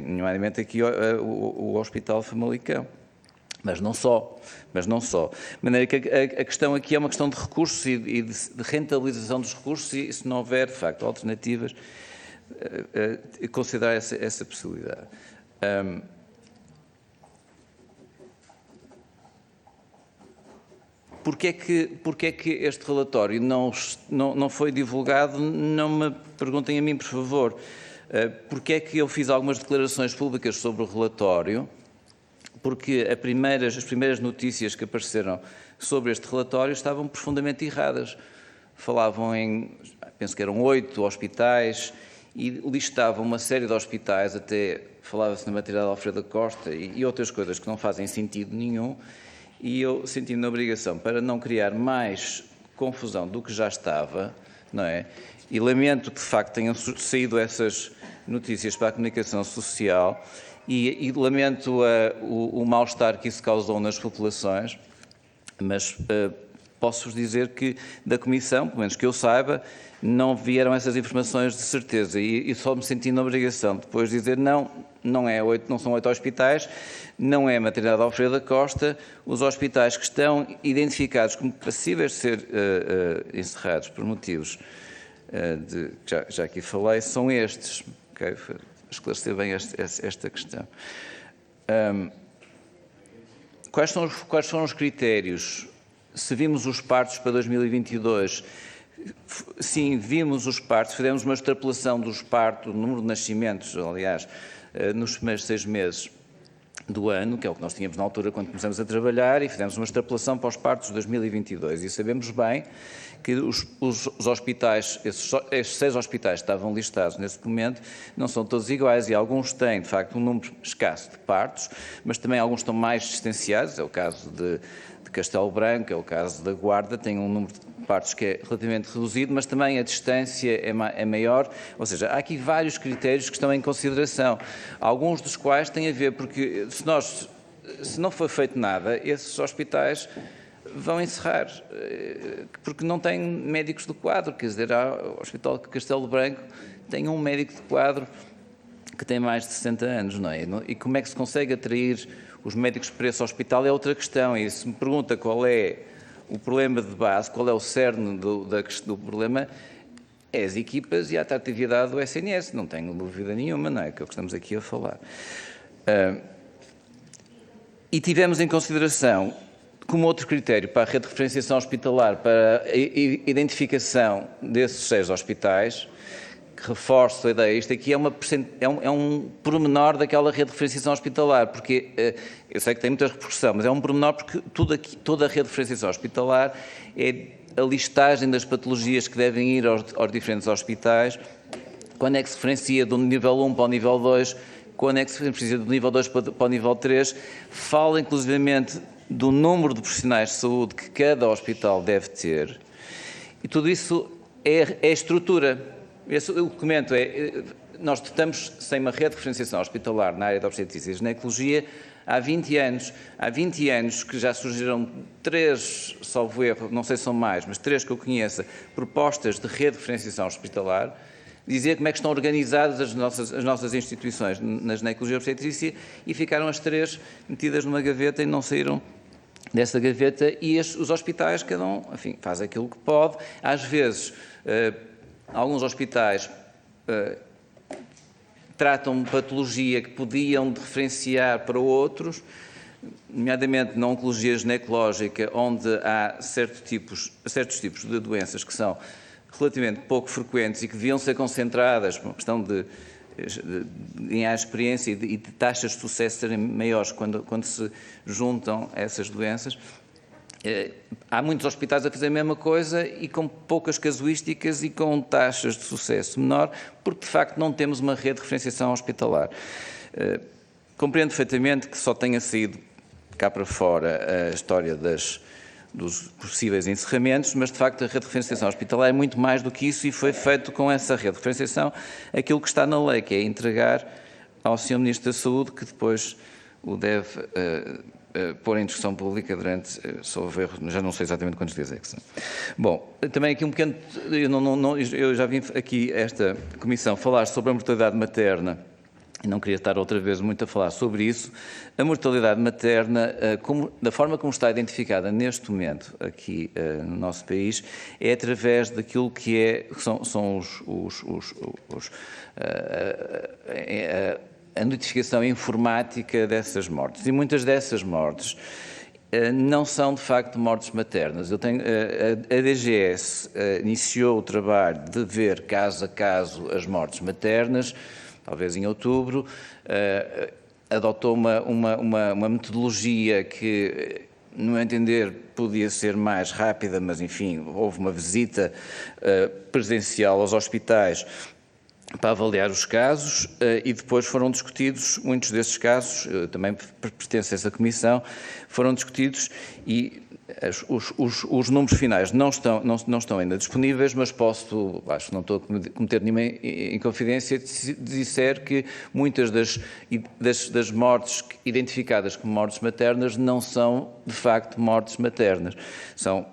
nomeadamente aqui o Hospital Famalicão, mas não só. De maneira que a questão aqui é uma questão de recursos e de rentabilização dos recursos, e se não houver, de facto, alternativas, considerar essa possibilidade. Porquê é que este relatório não foi divulgado? Não me perguntem a mim, por favor. Porquê é que eu fiz algumas declarações públicas sobre o relatório? Porque as primeiras notícias que apareceram sobre este relatório estavam profundamente erradas. Falavam penso que eram 8 hospitais e listavam uma série de hospitais, até falava-se na maternidade Alfredo da Costa e outras coisas que não fazem sentido nenhum. E eu senti-me na obrigação, para não criar mais confusão do que já estava, não é? E lamento que, de facto, tenham saído essas notícias para a comunicação social e lamento o mal-estar que isso causou nas populações, mas posso-vos dizer que da Comissão, pelo menos que eu saiba, não vieram essas informações de certeza e só me senti na obrigação depois de dizer não são 8 hospitais, não é a maternidade Alfredo da Costa, os hospitais que estão identificados como passíveis de ser encerrados por motivos que já aqui falei, são estes. Okay? Esclarecer bem esta questão. Quais foram os critérios? Se vimos os partos para 2022, sim, vimos os partos, fizemos uma extrapolação dos partos, o número de nascimentos, aliás, nos primeiros 6 meses do ano, que é o que nós tínhamos na altura quando começamos a trabalhar, e fizemos uma extrapolação para os partos de 2022. E sabemos bem que os hospitais, estes 6 hospitais que estavam listados nesse momento, não são todos iguais e alguns têm, de facto, um número escasso de partos, mas também alguns estão mais distanciados, é o caso de Castelo Branco, é o caso da Guarda, tem um número de partos que é relativamente reduzido, mas também a distância é maior, ou seja, há aqui vários critérios que estão em consideração, alguns dos quais têm a ver, porque se não for feito nada, esses hospitais vão encerrar, porque não têm médicos de quadro, quer dizer, o Hospital de Castelo Branco tem um médico de quadro que tem mais de 60 anos, não é? E como é que se consegue atrair os médicos de preço hospital é outra questão, e se me pergunta qual é o problema de base, qual é o cerne do problema, é as equipas e a atratividade do SNS, não tenho dúvida nenhuma, não é? Que é o que estamos aqui a falar. E tivemos em consideração, como outro critério para a rede de referenciação hospitalar, para a identificação desses 6 hospitais, que reforço a ideia, isto aqui é um pormenor daquela rede de referenciação hospitalar, porque eu sei que tem muita repercussão, mas é um pormenor porque toda a rede de referenciação hospitalar é a listagem das patologias que devem ir aos diferentes hospitais, quando é que se referencia do nível 1 para o nível 2, quando é que se referencia do nível 2 para o nível 3, fala inclusivamente do número de profissionais de saúde que cada hospital deve ter, e tudo isso é estrutura. Esse documento nós estamos sem uma rede de referenciação hospitalar na área da obstetrícia e ginecologia há 20 anos. Há 20 anos que já surgiram 3, salvo erro, não sei se são mais, mas 3 que eu conheça, propostas de rede de referenciação hospitalar, dizer como é que estão organizadas as nossas instituições na ginecologia e obstetrícia, e ficaram as 3 metidas numa gaveta e não saíram dessa gaveta, e os hospitais, cada um, enfim, faz aquilo que pode. Às vezes, alguns hospitais tratam patologia que podiam referenciar para outros, nomeadamente na oncologia ginecológica, onde há certos tipos de doenças que são relativamente pouco frequentes e que deviam ser concentradas, por uma questão de ganhar experiência e de taxas de sucesso serem maiores quando se juntam essas doenças. Há muitos hospitais a fazer a mesma coisa e com poucas casuísticas e com taxas de sucesso menor, porque de facto não temos uma rede de referenciação hospitalar. Compreendo perfeitamente que só tenha saído cá para fora a história dos possíveis encerramentos, mas de facto a rede de referenciação hospitalar é muito mais do que isso, e foi feito com essa rede de referenciação aquilo que está na lei, que é entregar ao Sr. Ministro da Saúde, que depois o deve pôr em discussão pública durante, salvo erro, já não sei exatamente quantos dias é que são. Bom, também aqui um pequeno, eu já vim aqui a esta comissão falar sobre a mortalidade materna, e não queria estar outra vez muito a falar sobre isso. A mortalidade materna, da forma como está identificada neste momento aqui no nosso país, é através daquilo que são a notificação informática dessas mortes. E muitas dessas mortes não são, de facto, mortes maternas. A DGS iniciou o trabalho de ver caso a caso as mortes maternas, talvez em outubro, adotou uma metodologia que, no meu entender, podia ser mais rápida, mas, enfim, houve uma visita presencial aos hospitais para avaliar os casos, e depois foram discutidos muitos desses casos, também pertence a essa comissão, foram discutidos, e os números finais não estão ainda disponíveis, mas acho que não estou a cometer nenhuma inconfidência se disser que muitas das mortes identificadas como mortes maternas não são, de facto, mortes maternas. São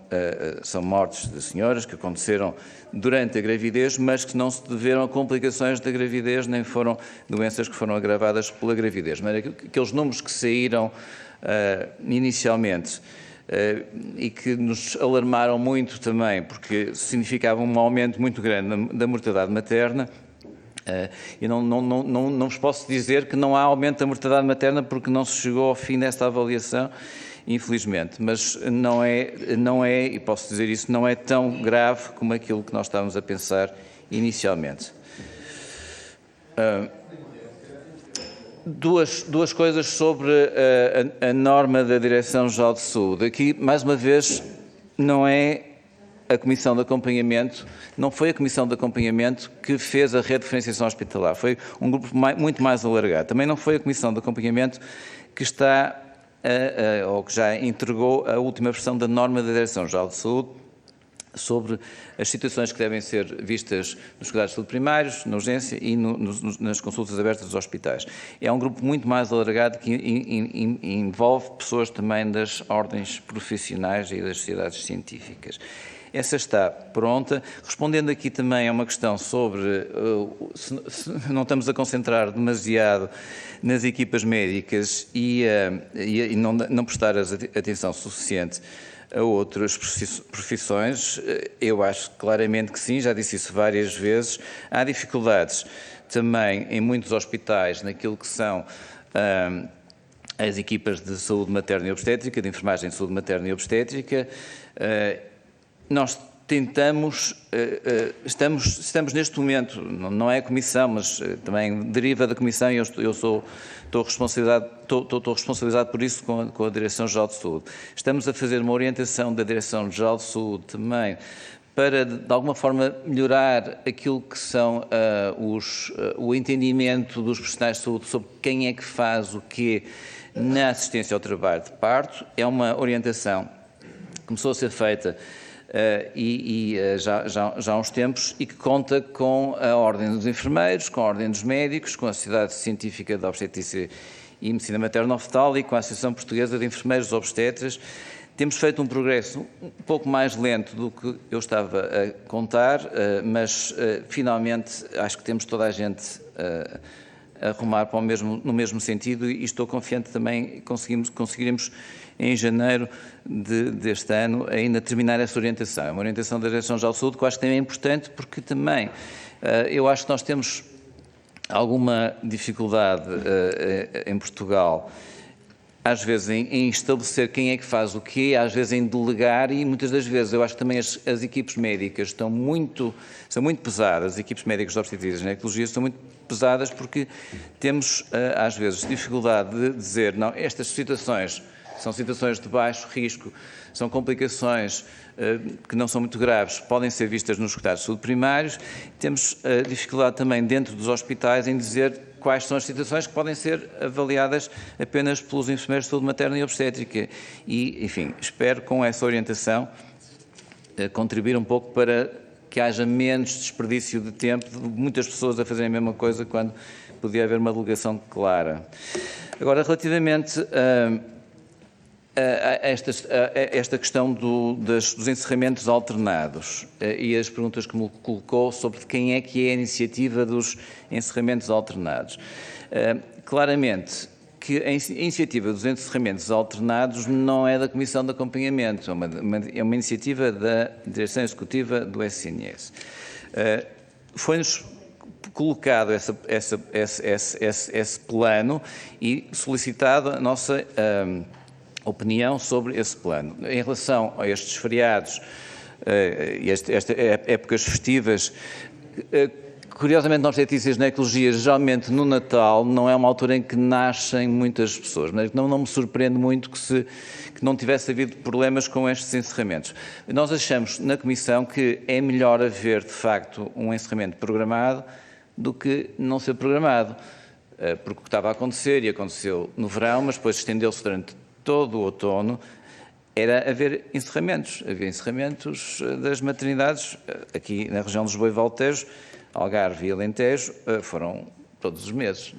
mortes de senhoras que aconteceram durante a gravidez, mas que não se deveram a complicações da gravidez, nem foram doenças que foram agravadas pela gravidez. Mas aqueles números que saíram inicialmente e que nos alarmaram muito também, porque significavam um aumento muito grande da mortalidade materna. E não vos posso dizer que não há aumento da mortalidade materna, porque não se chegou ao fim desta avaliação, infelizmente, mas não é, e posso dizer isso, não é tão grave como aquilo que nós estávamos a pensar inicialmente. Duas coisas sobre a norma da Direção-Geral de Saúde. Aqui, mais uma vez, não é a Comissão de Acompanhamento, não foi a Comissão de Acompanhamento que fez a rede de referenciação hospitalar, foi um grupo muito mais alargado. Também não foi a Comissão de Acompanhamento que está, ou que já entregou a última versão da norma da Direção-Geral de Saúde sobre as situações que devem ser vistas nos cuidados de saúde primários, na urgência e nas consultas abertas dos hospitais. É um grupo muito mais alargado que envolve pessoas também das ordens profissionais e das sociedades científicas. essa está pronta. Respondendo aqui também a uma questão sobre se não estamos a concentrar demasiado nas equipas médicas e não prestar atenção suficiente a outras profissões, eu acho claramente que sim, já disse isso várias vezes. Há dificuldades também em muitos hospitais naquilo que são as equipas de saúde materna e obstétrica, de enfermagem de saúde materna e obstétrica. Nós tentamos, estamos neste momento, não é a Comissão, mas também deriva da Comissão e eu estou responsabilizado por isso com a Direção-Geral de Saúde. Estamos a fazer uma orientação da Direção-Geral de Saúde também para, de alguma forma, melhorar aquilo que são o entendimento dos profissionais de saúde sobre quem é que faz o quê na assistência ao trabalho de parto. É uma orientação que começou a ser feita já há uns tempos e que conta com a Ordem dos Enfermeiros, com a Ordem dos Médicos, com a Sociedade Científica de Obstetrícia e Medicina Materno-Fetal e com a Associação Portuguesa de Enfermeiros Obstetras. Temos feito um progresso um pouco mais lento do que eu estava a contar, mas finalmente acho que temos toda a gente a rumar para no mesmo sentido e estou confiante também que conseguiremos em janeiro deste ano ainda terminar essa orientação. É uma orientação da Direção-Geral de Saúde que eu acho que também é importante porque também eu acho que nós temos alguma dificuldade em Portugal, às vezes em estabelecer quem é que faz o quê, às vezes em delegar e muitas das vezes eu acho que também as equipes médicas são muito pesadas, as equipes médicas de obstetrícia e ginecologia são muito pesadas porque temos às vezes dificuldade de dizer, não, estas situações são situações de baixo risco, são complicações que não são muito graves, podem ser vistas nos cuidados de saúde primários. Temos dificuldade também dentro dos hospitais em dizer quais são as situações que podem ser avaliadas apenas pelos enfermeiros de saúde materna e obstétrica. E, enfim, espero com essa orientação contribuir um pouco para que haja menos desperdício de tempo de muitas pessoas a fazerem a mesma coisa quando podia haver uma delegação clara. Agora, relativamente esta questão dos encerramentos alternados e as perguntas que me colocou sobre quem é que é a iniciativa dos encerramentos alternados. Claramente que a iniciativa dos encerramentos alternados não é da Comissão de Acompanhamento, é uma iniciativa da Direção Executiva do SNS. Foi-nos colocado esse plano e solicitado a nossa opinião sobre esse plano. Em relação a estes feriados e estas épocas festivas, curiosamente na obstetrícia e ginecologia, geralmente no Natal não é uma altura em que nascem muitas pessoas, mas não me surpreende muito que não tivesse havido problemas com estes encerramentos. Nós achamos na Comissão que é melhor haver de facto um encerramento programado do que não ser programado, porque o que estava a acontecer e aconteceu no verão, mas depois estendeu-se durante todo o outono, era haver encerramentos. Havia encerramentos das maternidades, aqui na região de Lisboa e Valtejo, Algarve e Alentejo, foram todos os meses.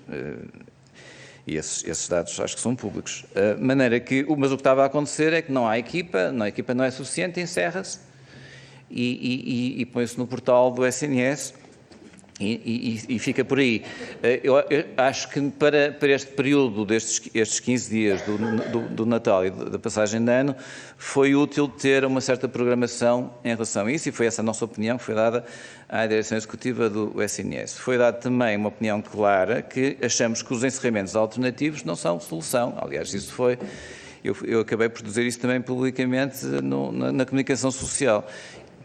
E esses dados acho que são públicos. Mas o que estava a acontecer é que não há equipa, a equipa não é suficiente, encerra-se e põe-se no portal do SNS. E fica por aí. Eu acho que para este período, estes 15 dias do Natal e da passagem de ano, foi útil ter uma certa programação em relação a isso, e foi essa a nossa opinião que foi dada à Direção Executiva do SNS. Foi dada também uma opinião clara que achamos que os encerramentos alternativos não são solução. Aliás, isso foi... Eu acabei por dizer isso também publicamente na comunicação social.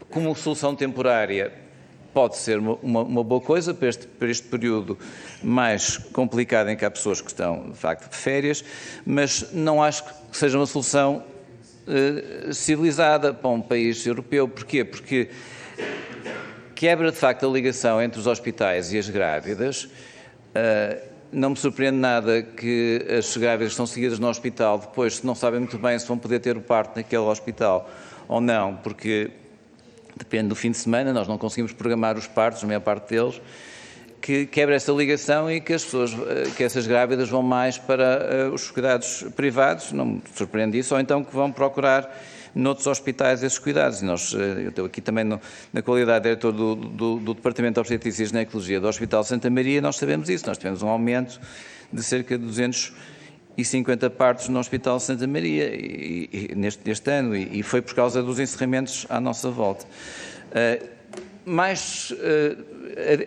Como solução temporária, pode ser uma boa coisa para este período mais complicado em que há pessoas que estão, de facto, de férias, mas não acho que seja uma solução civilizada para um país europeu. Porquê? Porque quebra, de facto, a ligação entre os hospitais e as grávidas. Não me surpreende nada que as grávidas estão seguidas no hospital, depois não sabem muito bem se vão poder ter o parto naquele hospital ou não, porque depende do fim de semana, nós não conseguimos programar os partos, a maior parte deles, que quebra essa ligação e que essas grávidas vão mais para os cuidados privados, não me surpreende isso, ou então que vão procurar noutros hospitais esses cuidados. E eu estou aqui também na qualidade de diretor do Departamento de Obstetrícia e Ginecologia do Hospital Santa Maria, nós sabemos isso, nós tivemos um aumento de cerca de 250 partos no Hospital Santa Maria neste ano, e foi por causa dos encerramentos à nossa volta.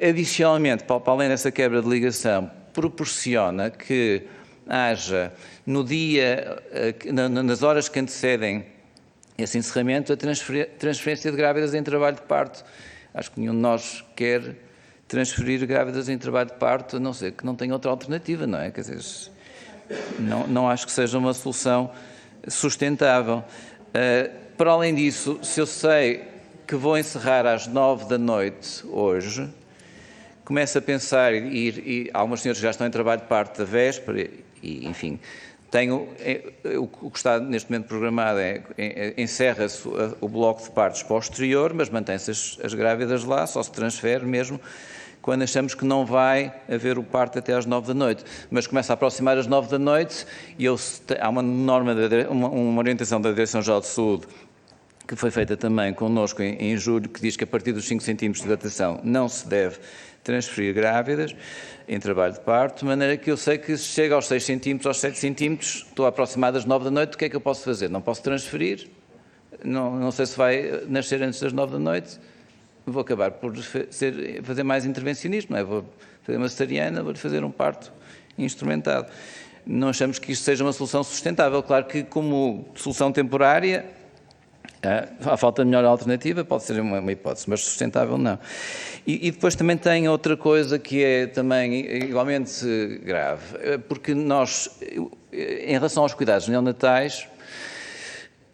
Adicionalmente, para além dessa quebra de ligação, proporciona que haja nas horas que antecedem esse encerramento, a transferência de grávidas em trabalho de parto. Acho que nenhum de nós quer transferir grávidas em trabalho de parto, a não ser que não tenha outra alternativa, não é? Quer dizer, não acho que seja uma solução sustentável. Para além disso, se eu sei que vou encerrar às 9 da noite hoje, começo a pensar, e algumas senhoras já estão em trabalho de parto da véspera, e enfim, o que está neste momento programado encerra-se o bloco de partos posterior, mas mantém-se as grávidas lá, só se transfere mesmo quando achamos que não vai haver o parto até às 9 da noite. Mas começa a aproximar às 9 da noite e há uma orientação da Direção-Geral de Saúde que foi feita também connosco em julho, que diz que a partir dos 5 centímetros de dilatação não se deve transferir grávidas em trabalho de parto, de maneira que eu sei que se chega aos 6 centímetros, aos 7 centímetros, estou aproximado às 9 da noite, o que é que eu posso fazer? Não posso transferir, não sei se vai nascer antes das 9 da noite, vou acabar por fazer mais intervencionismo, não é? Vou fazer uma cesariana, vou fazer um parto instrumentado. Não achamos que isto seja uma solução sustentável. Claro que, como solução temporária, a falta de melhor alternativa pode ser uma hipótese, mas sustentável não. E depois também tem outra coisa que é também igualmente grave, porque nós, em relação aos cuidados neonatais,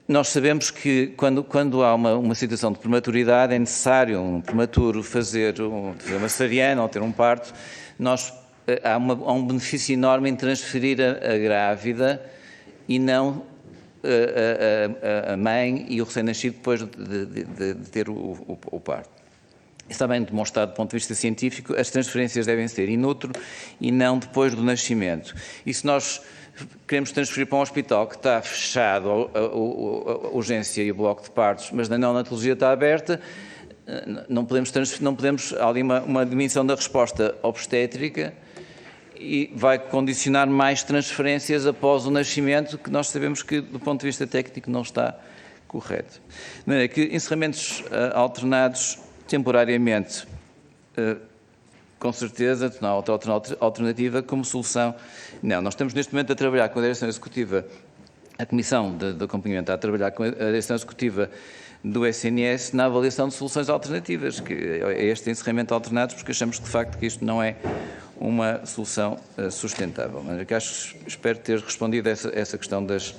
nós sabemos que quando há uma situação de prematuridade é necessário um prematuro fazer uma cesariana ou ter um parto, há um benefício enorme em transferir a grávida e não a mãe e o recém-nascido depois de ter o parto. Isso está bem demonstrado do ponto de vista científico, as transferências devem ser in utero e não depois do nascimento. E se nós queremos transferir para um hospital que está fechado, a urgência e o bloco de partos, mas na neonatologia está aberta, não podemos há ali uma dimensão da resposta obstétrica e vai condicionar mais transferências após o nascimento, que nós sabemos que, do ponto de vista técnico, não está correto. De maneira que encerramentos alternados temporariamente, com certeza, não há outra alternativa como solução. Não, nós estamos neste momento a trabalhar com a Direção Executiva, a Comissão de Acompanhamento está a trabalhar com a Direção Executiva do SNS na avaliação de soluções alternativas, que é este encerramento alternados, porque achamos que, de facto, que isto não é uma solução sustentável. Mas espero ter respondido a essa questão das...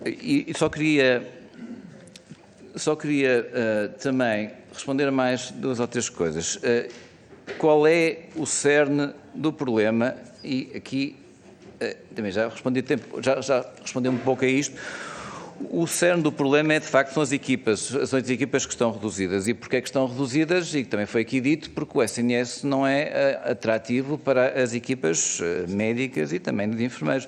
E só queria também responder a mais 2 ou 3 coisas. Qual é o cerne do problema? E aqui também já respondi um pouco a isto. O cerne do problema é, de facto, são as equipas que estão reduzidas. E porquê é que estão reduzidas? E também foi aqui dito, porque o SNS não é atrativo para as equipas médicas e também de enfermeiros.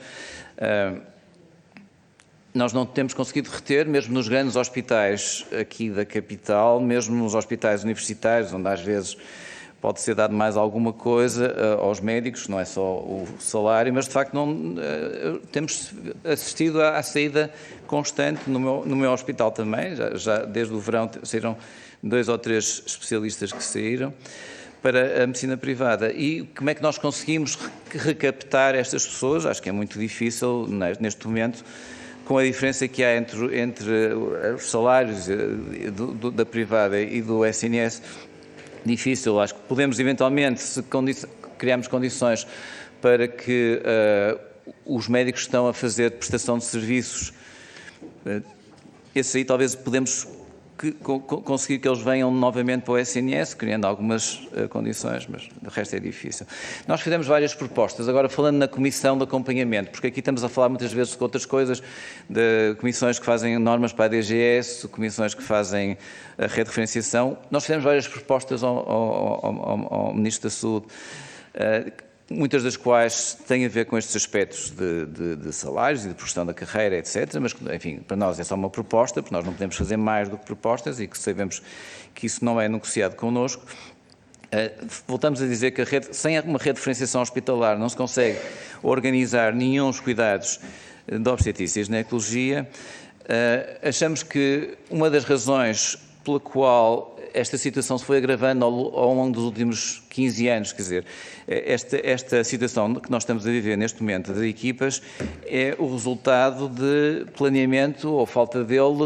Nós não temos conseguido reter, mesmo nos grandes hospitais aqui da capital, mesmo nos hospitais universitários, onde às vezes pode ser dado mais alguma coisa aos médicos, não é só o salário, mas de facto temos assistido à saída constante no meu hospital também, já desde o verão saíram 2 ou 3 especialistas que saíram para a medicina privada. E como é que nós conseguimos recaptar estas pessoas? Acho que é muito difícil neste momento, com a diferença que há entre os salários da privada e do SNS, difícil. Acho que podemos eventualmente, se criarmos condições para que os médicos que estão a fazer prestação de serviços, esse aí talvez podemos conseguir que eles venham novamente para o SNS, criando algumas condições, mas o resto é difícil. Nós fizemos várias propostas, agora falando na comissão de acompanhamento, porque aqui estamos a falar muitas vezes de outras coisas, de comissões que fazem normas para a DGS, comissões que fazem a rede de referenciação. Nós fizemos várias propostas ao Ministro da Saúde. muitas das quais têm a ver com estes aspectos de salários e de progressão da carreira, etc. Mas, enfim, para nós é só uma proposta, porque nós não podemos fazer mais do que propostas e que sabemos que isso não é negociado connosco. Voltamos a dizer que sem uma rede de diferenciação hospitalar não se consegue organizar nenhum dos cuidados de obstetrícia e ginecologia. Achamos que uma das razões pela qual esta situação se foi agravando ao longo dos últimos 15 anos, quer dizer, esta situação que nós estamos a viver neste momento das equipas é o resultado de planeamento ou falta dele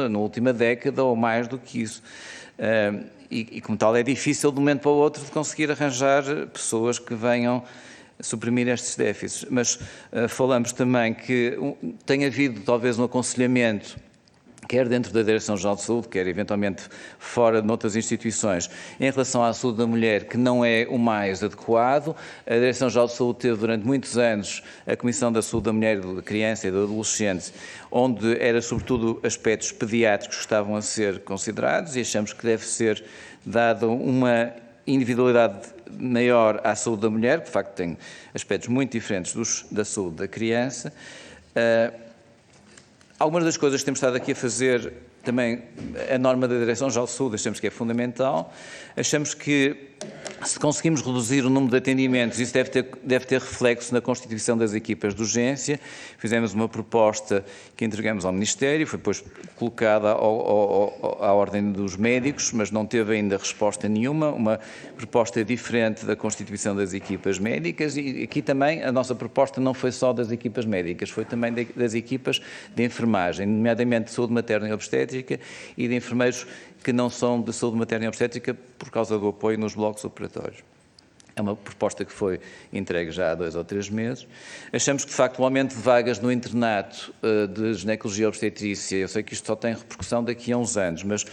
na última década ou mais do que isso. E como tal é difícil de um momento para o outro de conseguir arranjar pessoas que venham suprimir estes déficits. Mas falamos também que tem havido talvez um aconselhamento, quer dentro da Direção-Geral de Saúde, quer eventualmente fora de outras instituições, em relação à saúde da mulher, que não é o mais adequado. A Direção-Geral de Saúde teve durante muitos anos a Comissão da Saúde da Mulher, da Criança e do Adolescente, onde era sobretudo aspectos pediátricos que estavam a ser considerados, e achamos que deve ser dada uma individualidade maior à saúde da mulher, que de facto tem aspectos muito diferentes da saúde da criança. Algumas das coisas que temos estado aqui a fazer, também a norma da Direção-Geral de Saúde, achamos que é fundamental. Achamos que se conseguimos reduzir o número de atendimentos, isso deve ter reflexo na constituição das equipas de urgência. Fizemos uma proposta que entregamos ao Ministério, foi depois colocada à ordem dos médicos, mas não teve ainda resposta nenhuma, uma proposta diferente da constituição das equipas médicas, e aqui também a nossa proposta não foi só das equipas médicas, foi também das equipas de enfermagem, nomeadamente de saúde materna e obstétrica e de enfermeiros que não são de saúde materna e obstétrica por causa do apoio nos blocos operatórios. É uma proposta que foi entregue já há 2 ou 3 meses. Achamos que, de facto, o aumento de vagas no internato de ginecologia e obstetrícia, eu sei que isto só tem repercussão daqui a uns anos, mas,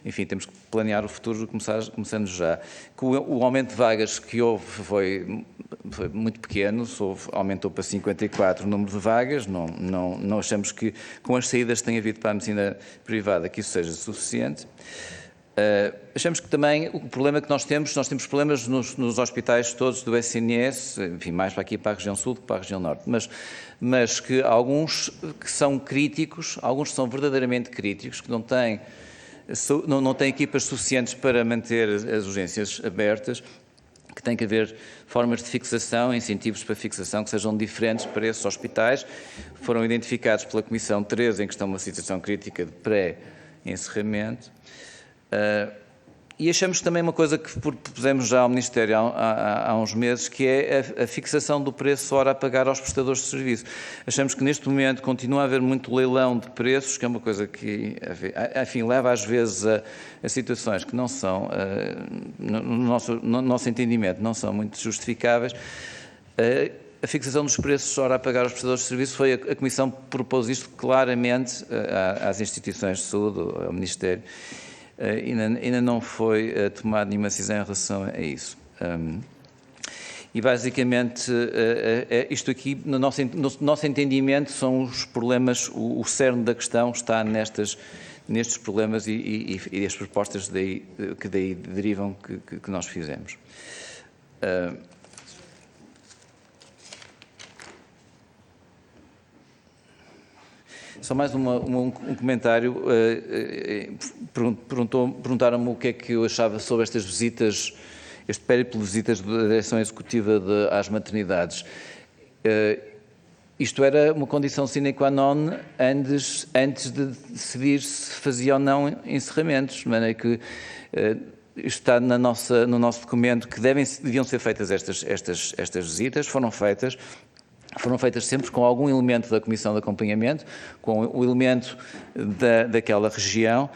enfim, temos que planear o futuro começando já. Que o aumento de vagas que houve foi muito pequeno, aumentou para 54 o número de vagas, não achamos que com as saídas que tem havido para a medicina privada que isso seja suficiente. Achamos que também o problema que nós temos problemas nos hospitais todos do SNS, enfim, mais para aqui para a região sul do que para a região norte, mas que alguns que são críticos, alguns que são verdadeiramente críticos, que não têm equipas suficientes para manter as urgências abertas, que tem que haver formas de fixação, incentivos para fixação que sejam diferentes para esses hospitais. Foram identificados pela Comissão 13 em que estão numa situação crítica de pré-encerramento. E achamos também uma coisa que propusemos já ao Ministério há uns meses, que é a fixação do preço hora a pagar aos prestadores de serviço. Achamos que neste momento continua a haver muito leilão de preços, que é uma coisa que, enfim, leva às vezes a situações que não são, no nosso entendimento, não são muito justificáveis. A fixação dos preços hora a pagar aos prestadores de serviço foi a Comissão que propôs isto claramente às instituições de saúde, ao Ministério. Ainda não foi tomada nenhuma decisão em relação a isso. E basicamente isto aqui, no nosso entendimento, são os problemas, o cerne da questão está nestes problemas e as propostas que daí derivam que nós fizemos. Só mais um comentário. Perguntaram-me o que é que eu achava sobre estas visitas, este périplo de visitas da Direção Executiva às maternidades. Isto era uma condição sine qua non antes de decidir se fazia ou não encerramentos, de maneira que isto está no nosso documento que deviam ser feitas estas visitas, foram feitas sempre com algum elemento da Comissão de Acompanhamento, com o elemento daquela região,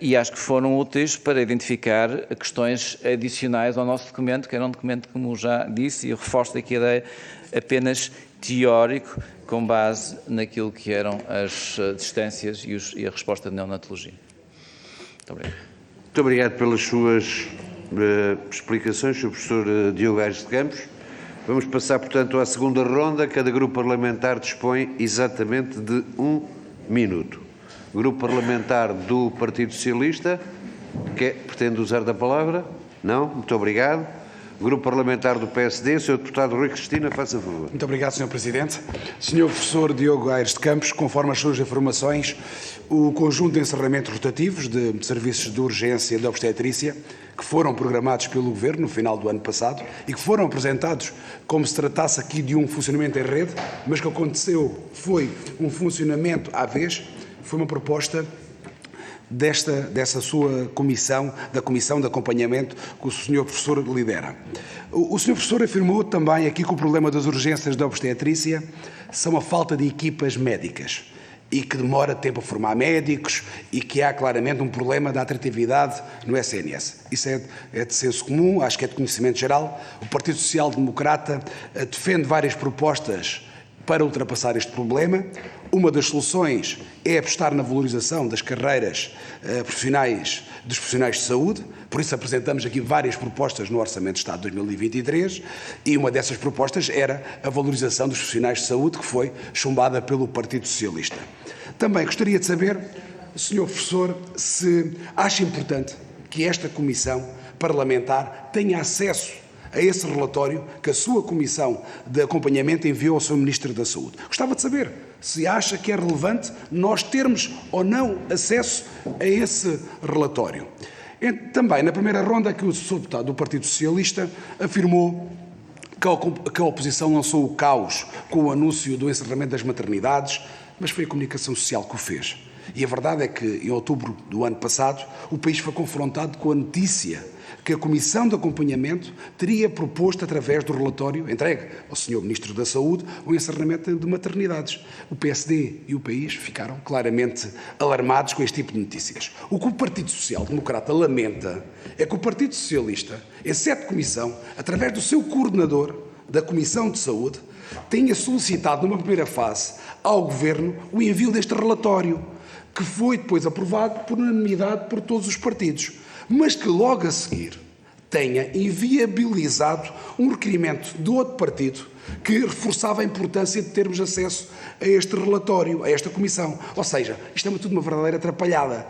e acho que foram úteis para identificar questões adicionais ao nosso documento, que era um documento, como já disse, e eu reforço aqui a ideia, apenas teórico, com base naquilo que eram as distâncias e a resposta de neonatologia. Muito obrigado. Muito obrigado pelas suas explicações, Sr. Professor Diogo Aires de Campos. Vamos passar, portanto, à segunda ronda. Cada grupo parlamentar dispõe exatamente de 1 minuto. Grupo parlamentar do Partido Socialista, pretende usar da palavra? Não? Muito obrigado. Grupo Parlamentar do PSD, Sr. Deputado Rui Cristina, faça favor. Muito obrigado, Sr. Presidente. Sr. Professor Diogo Aires de Campos, conforme as suas informações, o conjunto de encerramentos rotativos de serviços de urgência e de obstetrícia que foram programados pelo Governo no final do ano passado e que foram apresentados como se tratasse aqui de um funcionamento em rede, mas que aconteceu foi um funcionamento à vez, foi uma proposta dessa sua comissão, da Comissão de Acompanhamento que o Sr. Professor lidera. O Sr. Professor afirmou também aqui que o problema das urgências da obstetrícia são a falta de equipas médicas e que demora tempo a formar médicos e que há claramente um problema da atratividade no SNS. Isso é de senso comum, acho que é de conhecimento geral. O Partido Social Democrata defende várias propostas para ultrapassar este problema. Uma das soluções é apostar na valorização das carreiras profissionais dos profissionais de saúde, por isso apresentamos aqui várias propostas no Orçamento de Estado de 2023 e uma dessas propostas era a valorização dos profissionais de saúde, que foi chumbada pelo Partido Socialista. Também gostaria de saber, Sr. Professor, se acha importante que esta Comissão Parlamentar tenha acesso a esse relatório que a sua Comissão de Acompanhamento enviou ao Sr. Ministro da Saúde. Gostava de saber se acha que é relevante nós termos ou não acesso a esse relatório. Também, na primeira ronda, que o Sr. Deputado do Partido Socialista afirmou que a oposição lançou o caos com o anúncio do encerramento das maternidades, mas foi a comunicação social que o fez. E a verdade é que, em outubro do ano passado, o país foi confrontado com a notícia que a Comissão de Acompanhamento teria proposto, através do relatório entregue ao Sr. Ministro da Saúde, o encerramento de maternidades. O PSD e o país ficaram claramente alarmados com este tipo de notícias. O que o Partido Social Democrata lamenta é que o Partido Socialista, em sede de comissão, através do seu coordenador da Comissão de Saúde, tenha solicitado, numa primeira fase, ao Governo o envio deste relatório, que foi depois aprovado por unanimidade por todos os partidos, mas que logo a seguir tenha inviabilizado um requerimento de outro partido que reforçava a importância de termos acesso a este relatório, a esta comissão. Ou seja, isto é tudo uma verdadeira atrapalhada.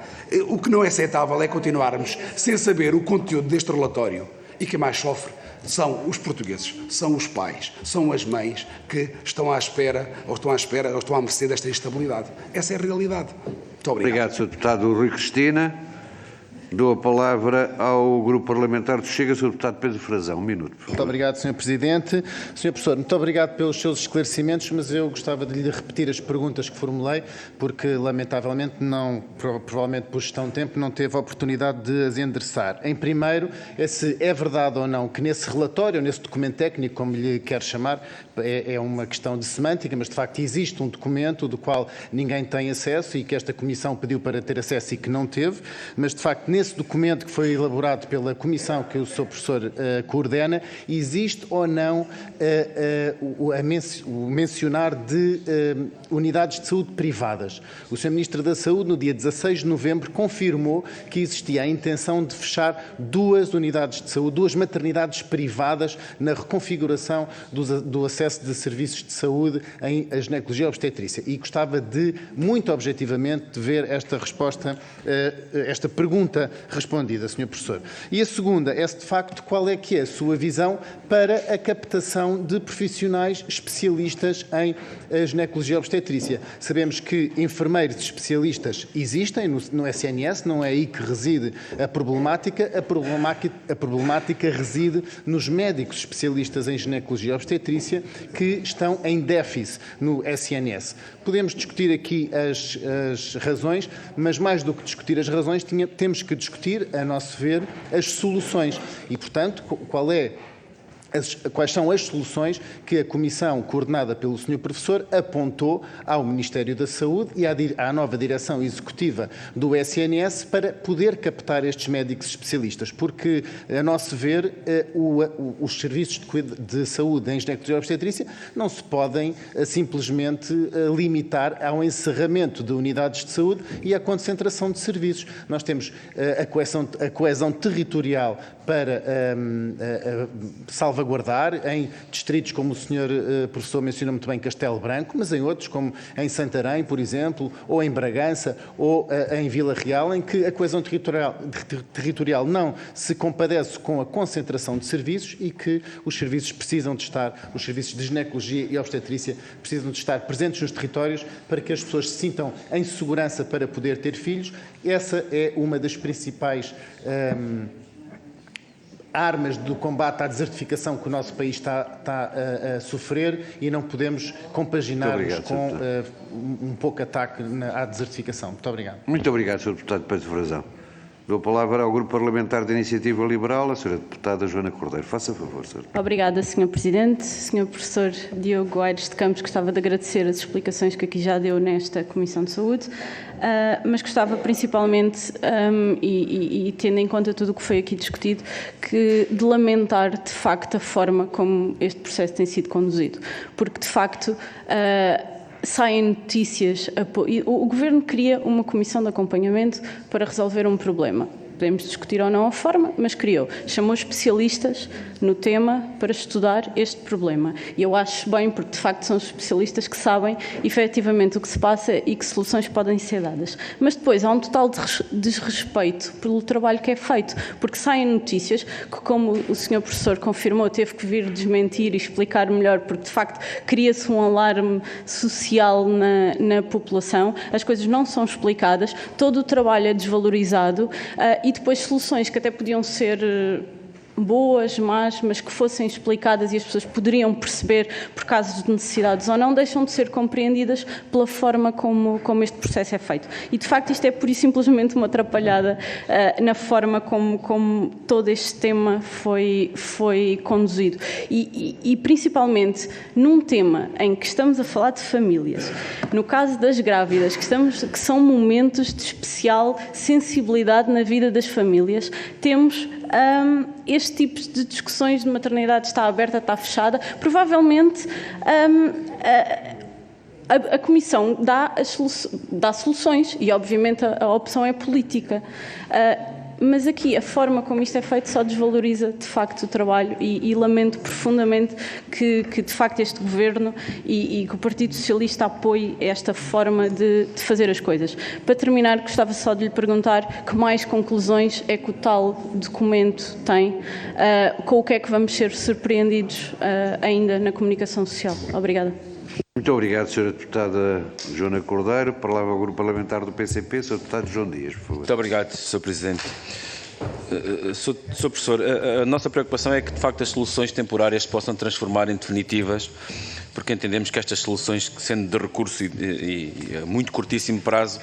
O que não é aceitável é continuarmos sem saber o conteúdo deste relatório. E quem mais sofre são os portugueses, são os pais, são as mães que estão à espera, ou estão à mercê desta instabilidade. Essa é a realidade. Muito obrigado. Obrigado, Sr. Deputado Rui Cristina. Dou a palavra ao Grupo Parlamentar do Chega, Sr. Deputado Pedro Frazão. Um minuto, por favor. Muito obrigado, Sr. Presidente. Sr. Professor, muito obrigado pelos seus esclarecimentos, mas eu gostava de lhe repetir as perguntas que formulei, porque, lamentavelmente, provavelmente por gestão de tempo, não teve a oportunidade de as endereçar. Em primeiro, se é verdade ou não que nesse relatório, nesse documento técnico, como lhe quer chamar, é uma questão de semântica, mas, de facto, existe um documento do qual ninguém tem acesso e que esta Comissão pediu para ter acesso e que não teve, mas, de facto, nesse documento que foi elaborado pela Comissão que o Sr. Professor coordena, existe ou não o mencionar de unidades de saúde privadas. O Sr. Ministro da Saúde, no dia 16 de novembro, confirmou que existia a intenção de fechar 2 unidades de saúde, 2 maternidades privadas na reconfiguração do acesso de serviços de saúde em ginecologia e obstetrícia. E gostava de, muito objetivamente, de ver esta resposta, esta pergunta respondida, Sr. Professor. E a segunda é, de facto, qual é que é a sua visão para a captação de profissionais especialistas em ginecologia e obstetrícia. Sabemos que enfermeiros especialistas existem no SNS, não é aí que reside a problemática. A problemática reside nos médicos especialistas em ginecologia e obstetrícia que estão em déficit no SNS. Podemos discutir aqui as razões, mas mais do que discutir as razões, temos que discutir, a nosso ver, as soluções. E, portanto, quais são as soluções que a Comissão, coordenada pelo Sr. Professor, apontou ao Ministério da Saúde e à nova direção executiva do SNS para poder captar estes médicos especialistas, porque, a nosso ver, os serviços de saúde em ginecologia e obstetrícia não se podem simplesmente limitar ao encerramento de unidades de saúde e à concentração de serviços. Nós temos a coesão territorial para salvaguardar salvaguardar em distritos como o Sr. Professor mencionou muito bem, Castelo Branco, mas em outros, como em Santarém, por exemplo, ou em Bragança, ou em Vila Real, em que a coesão territorial não se compadece com a concentração de serviços e que os serviços precisam de estar, os serviços de ginecologia e obstetrícia precisam de estar presentes nos territórios para que as pessoas se sintam em segurança para poder ter filhos. Essa é uma das principais armas do combate à desertificação que o nosso país está a sofrer e não podemos compaginar-nos com um pouco ataque à desertificação. Muito obrigado. Muito obrigado, Sr. Deputado Pedro Frazão. Dou a palavra ao Grupo Parlamentar da Iniciativa Liberal, a Sra. Deputada Joana Cordeiro. Faça favor, Sr. Obrigada, Sr. Presidente. Sr. Professor Diogo Aires de Campos, gostava de agradecer as explicações que aqui já deu nesta Comissão de Saúde, mas gostava principalmente, e tendo em conta tudo o que foi aqui discutido, de lamentar, de facto, a forma como este processo tem sido conduzido. Porque, de facto, saem notícias. O Governo cria uma comissão de acompanhamento para resolver um problema. Podemos discutir ou não a forma, mas criou. Chamou especialistas no tema para estudar este problema. E eu acho bem, porque de facto são especialistas que sabem efetivamente o que se passa e que soluções podem ser dadas. Mas depois há um total desrespeito pelo trabalho que é feito, porque saem notícias que, como o Sr. Professor confirmou, teve que vir desmentir e explicar melhor, porque de facto cria-se um alarme social na população, as coisas não são explicadas, todo o trabalho é desvalorizado e depois soluções que até podiam ser boas, más, mas que fossem explicadas e as pessoas poderiam perceber por casos de necessidades ou não, deixam de ser compreendidas pela forma como este processo é feito. E, de facto, isto é pura e simplesmente uma atrapalhada na forma como todo este tema foi conduzido. E, principalmente, num tema em que estamos a falar de famílias, no caso das grávidas, que são momentos de especial sensibilidade na vida das famílias, temos este tipo de discussões de maternidade está aberta, está fechada. Provavelmente a Comissão dá soluções e, obviamente, a opção é política. Mas aqui a forma como isto é feito só desvaloriza de facto o trabalho e lamento profundamente que de facto este Governo e que o Partido Socialista apoie esta forma de fazer as coisas. Para terminar, gostava só de lhe perguntar que mais conclusões é que o tal documento tem, com o que é que vamos ser surpreendidos ainda na comunicação social. Obrigada. Muito obrigado, Sra. Deputada Joana Cordeiro. Palavra ao Grupo Parlamentar do PCP, Sr. Deputado João Dias, por favor. Muito obrigado, Sr. Presidente. Sr. Professor, a nossa preocupação é que, de facto, as soluções temporárias se possam transformar em definitivas, porque entendemos que estas soluções, sendo de recurso e a muito curtíssimo prazo,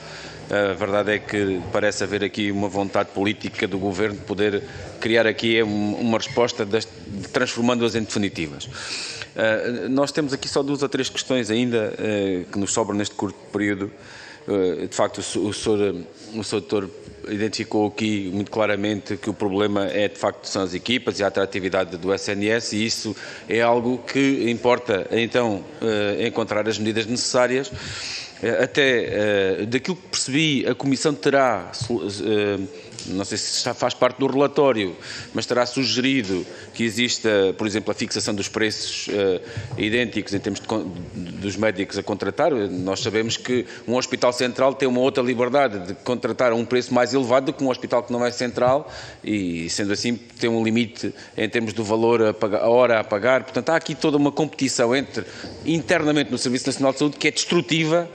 a verdade é que parece haver aqui uma vontade política do Governo de poder criar aqui uma resposta transformando-as em definitivas. Nós temos aqui só 2 ou 3 questões ainda que nos sobram neste curto período. De facto, o Sr. Doutor identificou aqui muito claramente que o problema de facto são as equipas e a atratividade do SNS, e isso é algo que importa então encontrar as medidas necessárias. Até daquilo que percebi, a Comissão terá, não sei se faz parte do relatório, mas terá sugerido que exista, por exemplo, a fixação dos preços idênticos em termos dos médicos a contratar. Nós sabemos que um hospital central tem uma outra liberdade de contratar a um preço mais elevado do que um hospital que não é central e, sendo assim, tem um limite em termos do valor a hora a pagar. Portanto, há aqui toda uma competição internamente no Serviço Nacional de Saúde que é destrutiva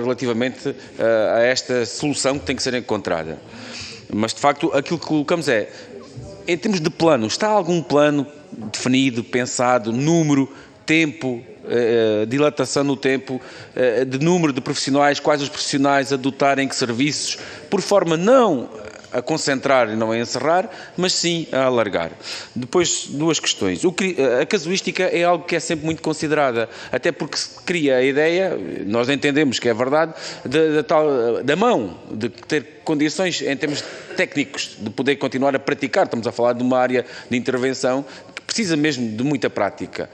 relativamente a esta solução que tem que ser encontrada. Mas, de facto, aquilo que colocamos em termos de plano, está algum plano definido, pensado, número, tempo, dilatação no tempo, de número de profissionais, quais os profissionais a dotarem que serviços, por forma não a concentrar e não a encerrar, mas sim a alargar. Depois, 2 questões. A casuística é algo que é sempre muito considerada, até porque se cria a ideia, nós entendemos que é verdade, da mão, de ter condições em termos técnicos, de poder continuar a praticar. Estamos a falar de uma área de intervenção que precisa mesmo de muita prática.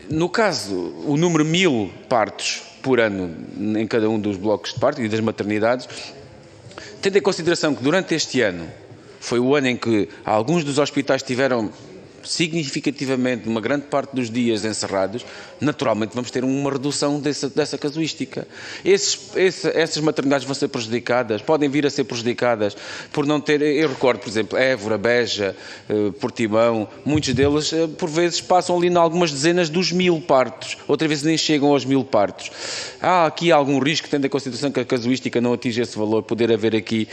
No caso, o número 1000 partos por ano em cada um dos blocos de parto e das maternidades, tendo em consideração que durante este ano foi o ano em que alguns dos hospitais tiveram significativamente uma grande parte dos dias encerrados, naturalmente vamos ter uma redução dessa casuística. Essas maternidades vão ser prejudicadas, podem vir a ser prejudicadas por não ter, eu recordo, por exemplo, Évora, Beja, Portimão, muitos deles por vezes passam ali em algumas dezenas dos 1000 partos, outras vezes nem chegam aos 1000 partos. Há aqui algum risco, tendo em consideração que a casuística não atinge esse valor, poder haver aqui,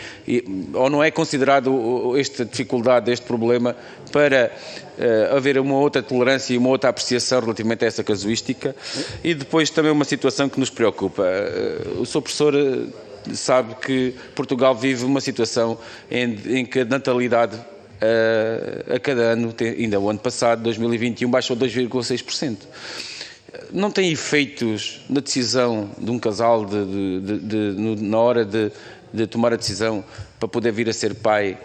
ou não é considerado esta dificuldade, este problema, para haver uma outra tolerância e uma outra apreciação relativamente a essa casuística. E depois também uma situação que nos preocupa. O Sr. Professor sabe que Portugal vive uma situação em que a natalidade a cada ano, ainda o ano passado, 2021, baixou 2,6%. Não tem efeitos na decisão de um casal na hora de tomar a decisão para poder vir a ser pai,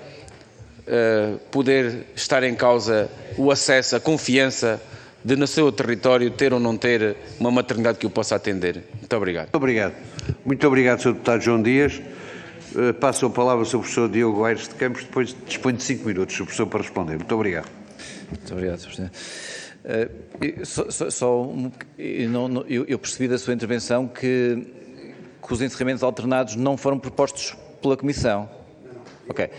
poder estar em causa o acesso, a confiança de no seu território ter ou não ter uma maternidade que o possa atender? Muito obrigado. Muito obrigado. Muito obrigado, Sr. Deputado João Dias. Passo a palavra ao Sr. Professor Diogo Aires de Campos, depois dispõe de 5 minutos, Sr. Professor, para responder. Muito obrigado. Muito obrigado, Sr. Presidente. Eu percebi da sua intervenção que os encerramentos alternados não foram propostos pela Comissão. Ok.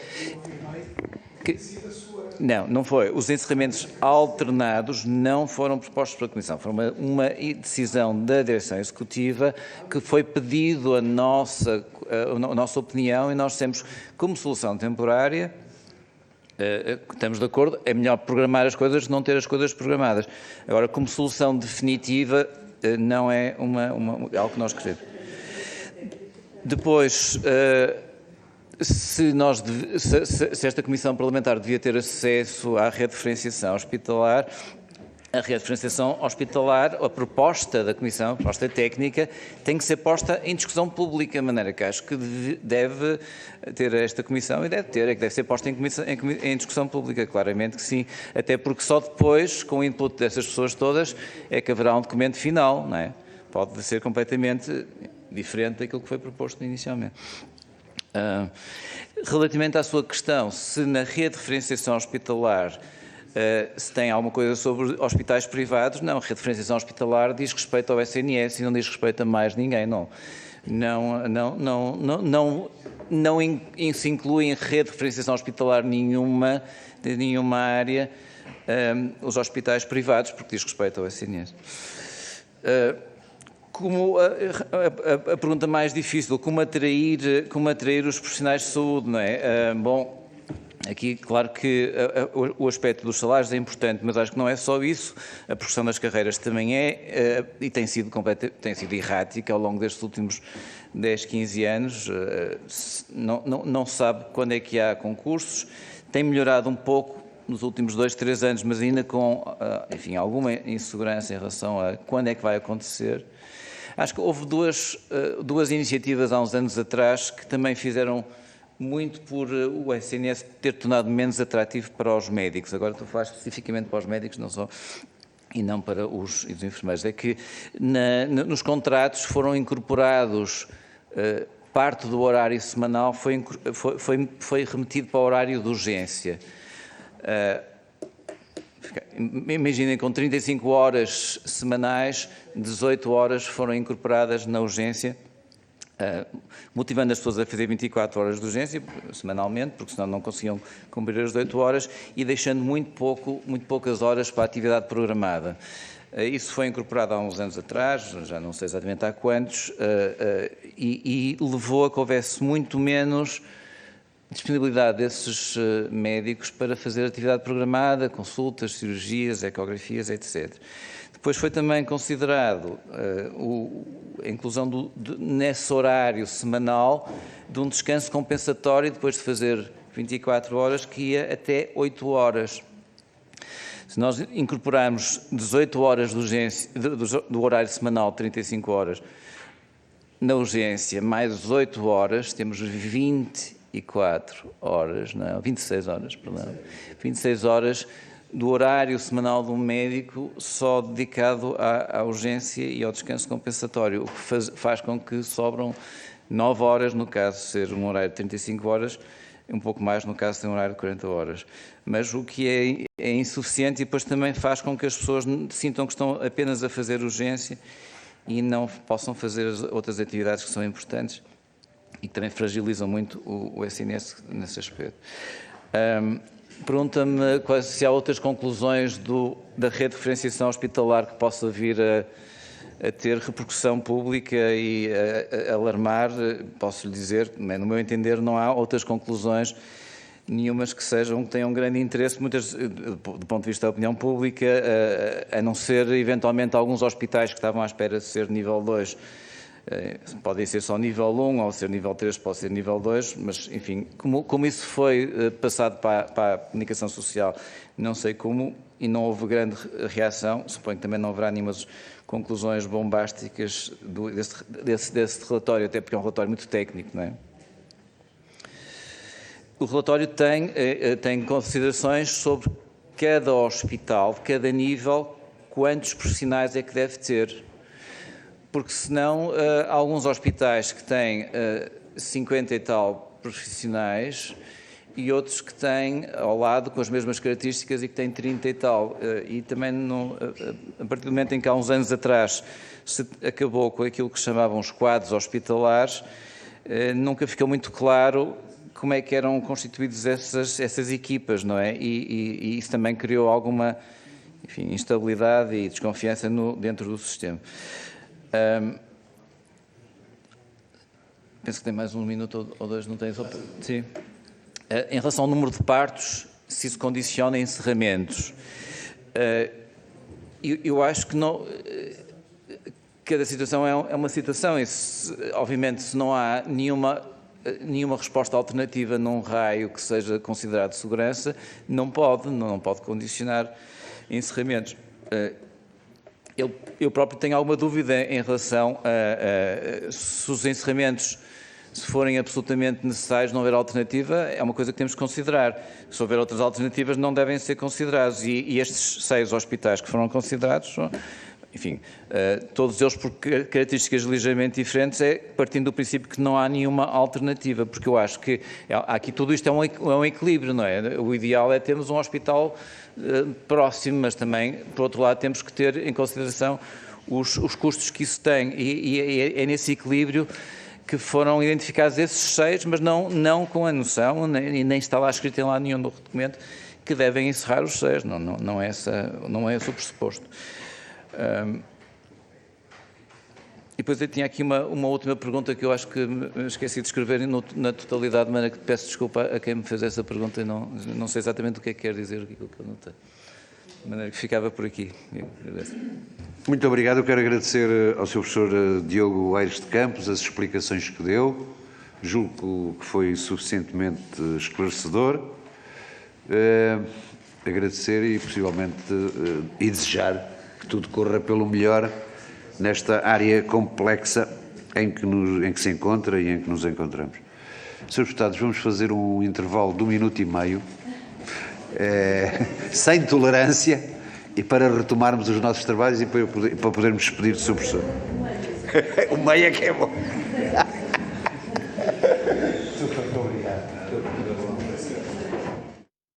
Não foi. Os encerramentos alternados não foram propostos pela Comissão. Foi uma decisão da Direção Executiva que foi pedido a nossa opinião e nós temos como solução temporária. Estamos de acordo, é melhor programar as coisas do que não ter as coisas programadas. Agora, como solução definitiva, não é algo que nós queremos. Depois, se esta Comissão Parlamentar devia ter acesso à rede de referenciação hospitalar, a rede de referenciação hospitalar, a proposta da Comissão, a proposta técnica, tem que ser posta em discussão pública, de maneira que acho que deve ter esta Comissão e deve ser posta em discussão pública, claramente que sim, até porque só depois, com o input dessas pessoas todas, é que haverá um documento final, não é? Pode ser completamente diferente daquilo que foi proposto inicialmente. Relativamente à sua questão, se na rede de referenciação hospitalar se tem alguma coisa sobre hospitais privados, não, a rede de referenciação hospitalar diz respeito ao SNS e não diz respeito a mais ninguém, não se inclui em rede de referenciação hospitalar nenhuma área os hospitais privados, porque diz respeito ao SNS. Como a pergunta mais difícil, como atrair os profissionais de saúde, não é? Bom, aqui, claro que o aspecto dos salários é importante, mas acho que não é só isso. A progressão das carreiras também e tem sido errática ao longo destes últimos 10, 15 anos. Não se sabe quando é que há concursos. Tem melhorado um pouco nos últimos 2, 3 anos, mas ainda com, enfim, alguma insegurança em relação a quando é que vai acontecer. Acho que houve duas iniciativas há uns anos atrás que também fizeram muito por o SNS ter tornado menos atrativo para os médicos. Agora estou a falar especificamente para os médicos, não só, e não para os enfermeiros. É que nos contratos foram incorporados parte do horário semanal foi remetido para o horário de urgência. Imaginem, com 35 horas semanais, 18 horas foram incorporadas na urgência, motivando as pessoas a fazer 24 horas de urgência semanalmente, porque senão não conseguiam cumprir as 18 horas, e deixando muito poucas horas para a atividade programada. Isso foi incorporado há uns anos atrás, já não sei exatamente há quantos, e levou a que houvesse muito menos disponibilidade desses médicos para fazer atividade programada, consultas, cirurgias, ecografias, etc. Depois foi também considerado a inclusão nesse horário semanal de um descanso compensatório depois de fazer 24 horas, que ia até 8 horas. Se nós incorporarmos 18 horas de urgência, do horário semanal, 35 horas, na urgência, mais 18 horas, temos 24 horas, não, 26 horas, perdão, 26 horas do horário semanal de um médico só dedicado à urgência e ao descanso compensatório, o que faz com que sobram 9 horas, no caso de ser um horário de 35 horas, um pouco mais no caso de um horário de 40 horas. Mas o que é insuficiente e depois também faz com que as pessoas sintam que estão apenas a fazer urgência e não possam fazer as outras atividades que são importantes e que também fragilizam muito o SNS nesse aspecto. Pergunta-me se há outras conclusões da rede de referenciação hospitalar que possa vir a ter repercussão pública e a alarmar. Posso lhe dizer, no meu entender, não há outras conclusões nenhumas que tenham grande interesse, muitas do ponto de vista da opinião pública, a não ser eventualmente alguns hospitais que estavam à espera de ser nível 2, podem ser só nível 1 ou ser nível 3, pode ser nível 2, mas enfim, como isso foi passado para a comunicação social, não sei como, e não houve grande reação, suponho que também não haverá nenhumas conclusões bombásticas desse relatório, até porque é um relatório muito técnico, não é? O relatório tem considerações sobre cada hospital, cada nível, quantos profissionais é que deve ter. Porque senão, há alguns hospitais que têm 50 e tal profissionais e outros que têm ao lado com as mesmas características e que têm 30 e tal. E também, a partir do momento em que há uns anos atrás se acabou com aquilo que chamavam os quadros hospitalares, nunca ficou muito claro como é que eram constituídas essas equipas, não é? E isso também criou alguma, enfim, instabilidade e desconfiança dentro do sistema. Penso que tem mais um minuto ou dois, não tem? Sim. Em relação ao número de partos, se isso condiciona encerramentos, eu acho que não. Cada situação é uma situação e, obviamente, se não há nenhuma resposta alternativa num raio que seja considerado de segurança, não pode condicionar encerramentos. Eu próprio tenho alguma dúvida em relação a se os encerramentos, se forem absolutamente necessários, não haver alternativa, é uma coisa que temos que considerar. Se houver outras alternativas, não devem ser considerados. E estes 6 hospitais que foram considerados, enfim, todos eles por características ligeiramente diferentes, partindo do princípio que não há nenhuma alternativa, porque eu acho que aqui tudo isto é um equilíbrio, não é? O ideal é termos um hospital próximo, mas também, por outro lado, temos que ter em consideração os custos que isso tem, e é nesse equilíbrio que foram identificados esses 6, mas não com a noção, nem está lá escrito em lá nenhum do documento, que devem encerrar os 6, não é esse o pressuposto. E depois eu tinha aqui uma última pergunta que eu acho que me esqueci de escrever na totalidade, de maneira que peço desculpa a quem me fez essa pergunta e não sei exatamente o que é que quer dizer aquilo que eu notei. De maneira que ficava por aqui. Muito obrigado. Eu quero agradecer ao Sr. Professor Diogo Aires de Campos as explicações que deu. Julgo que foi suficientemente esclarecedor. Agradecer e, possivelmente, e desejar que tudo corra pelo melhor nesta área complexa em que se encontra e em que nos encontramos. Senhores deputados, vamos fazer um intervalo de 1 minuto e meio, sem tolerância, e para retomarmos os nossos trabalhos e para podermos despedir do Sr. Professor. O meio é que é bom.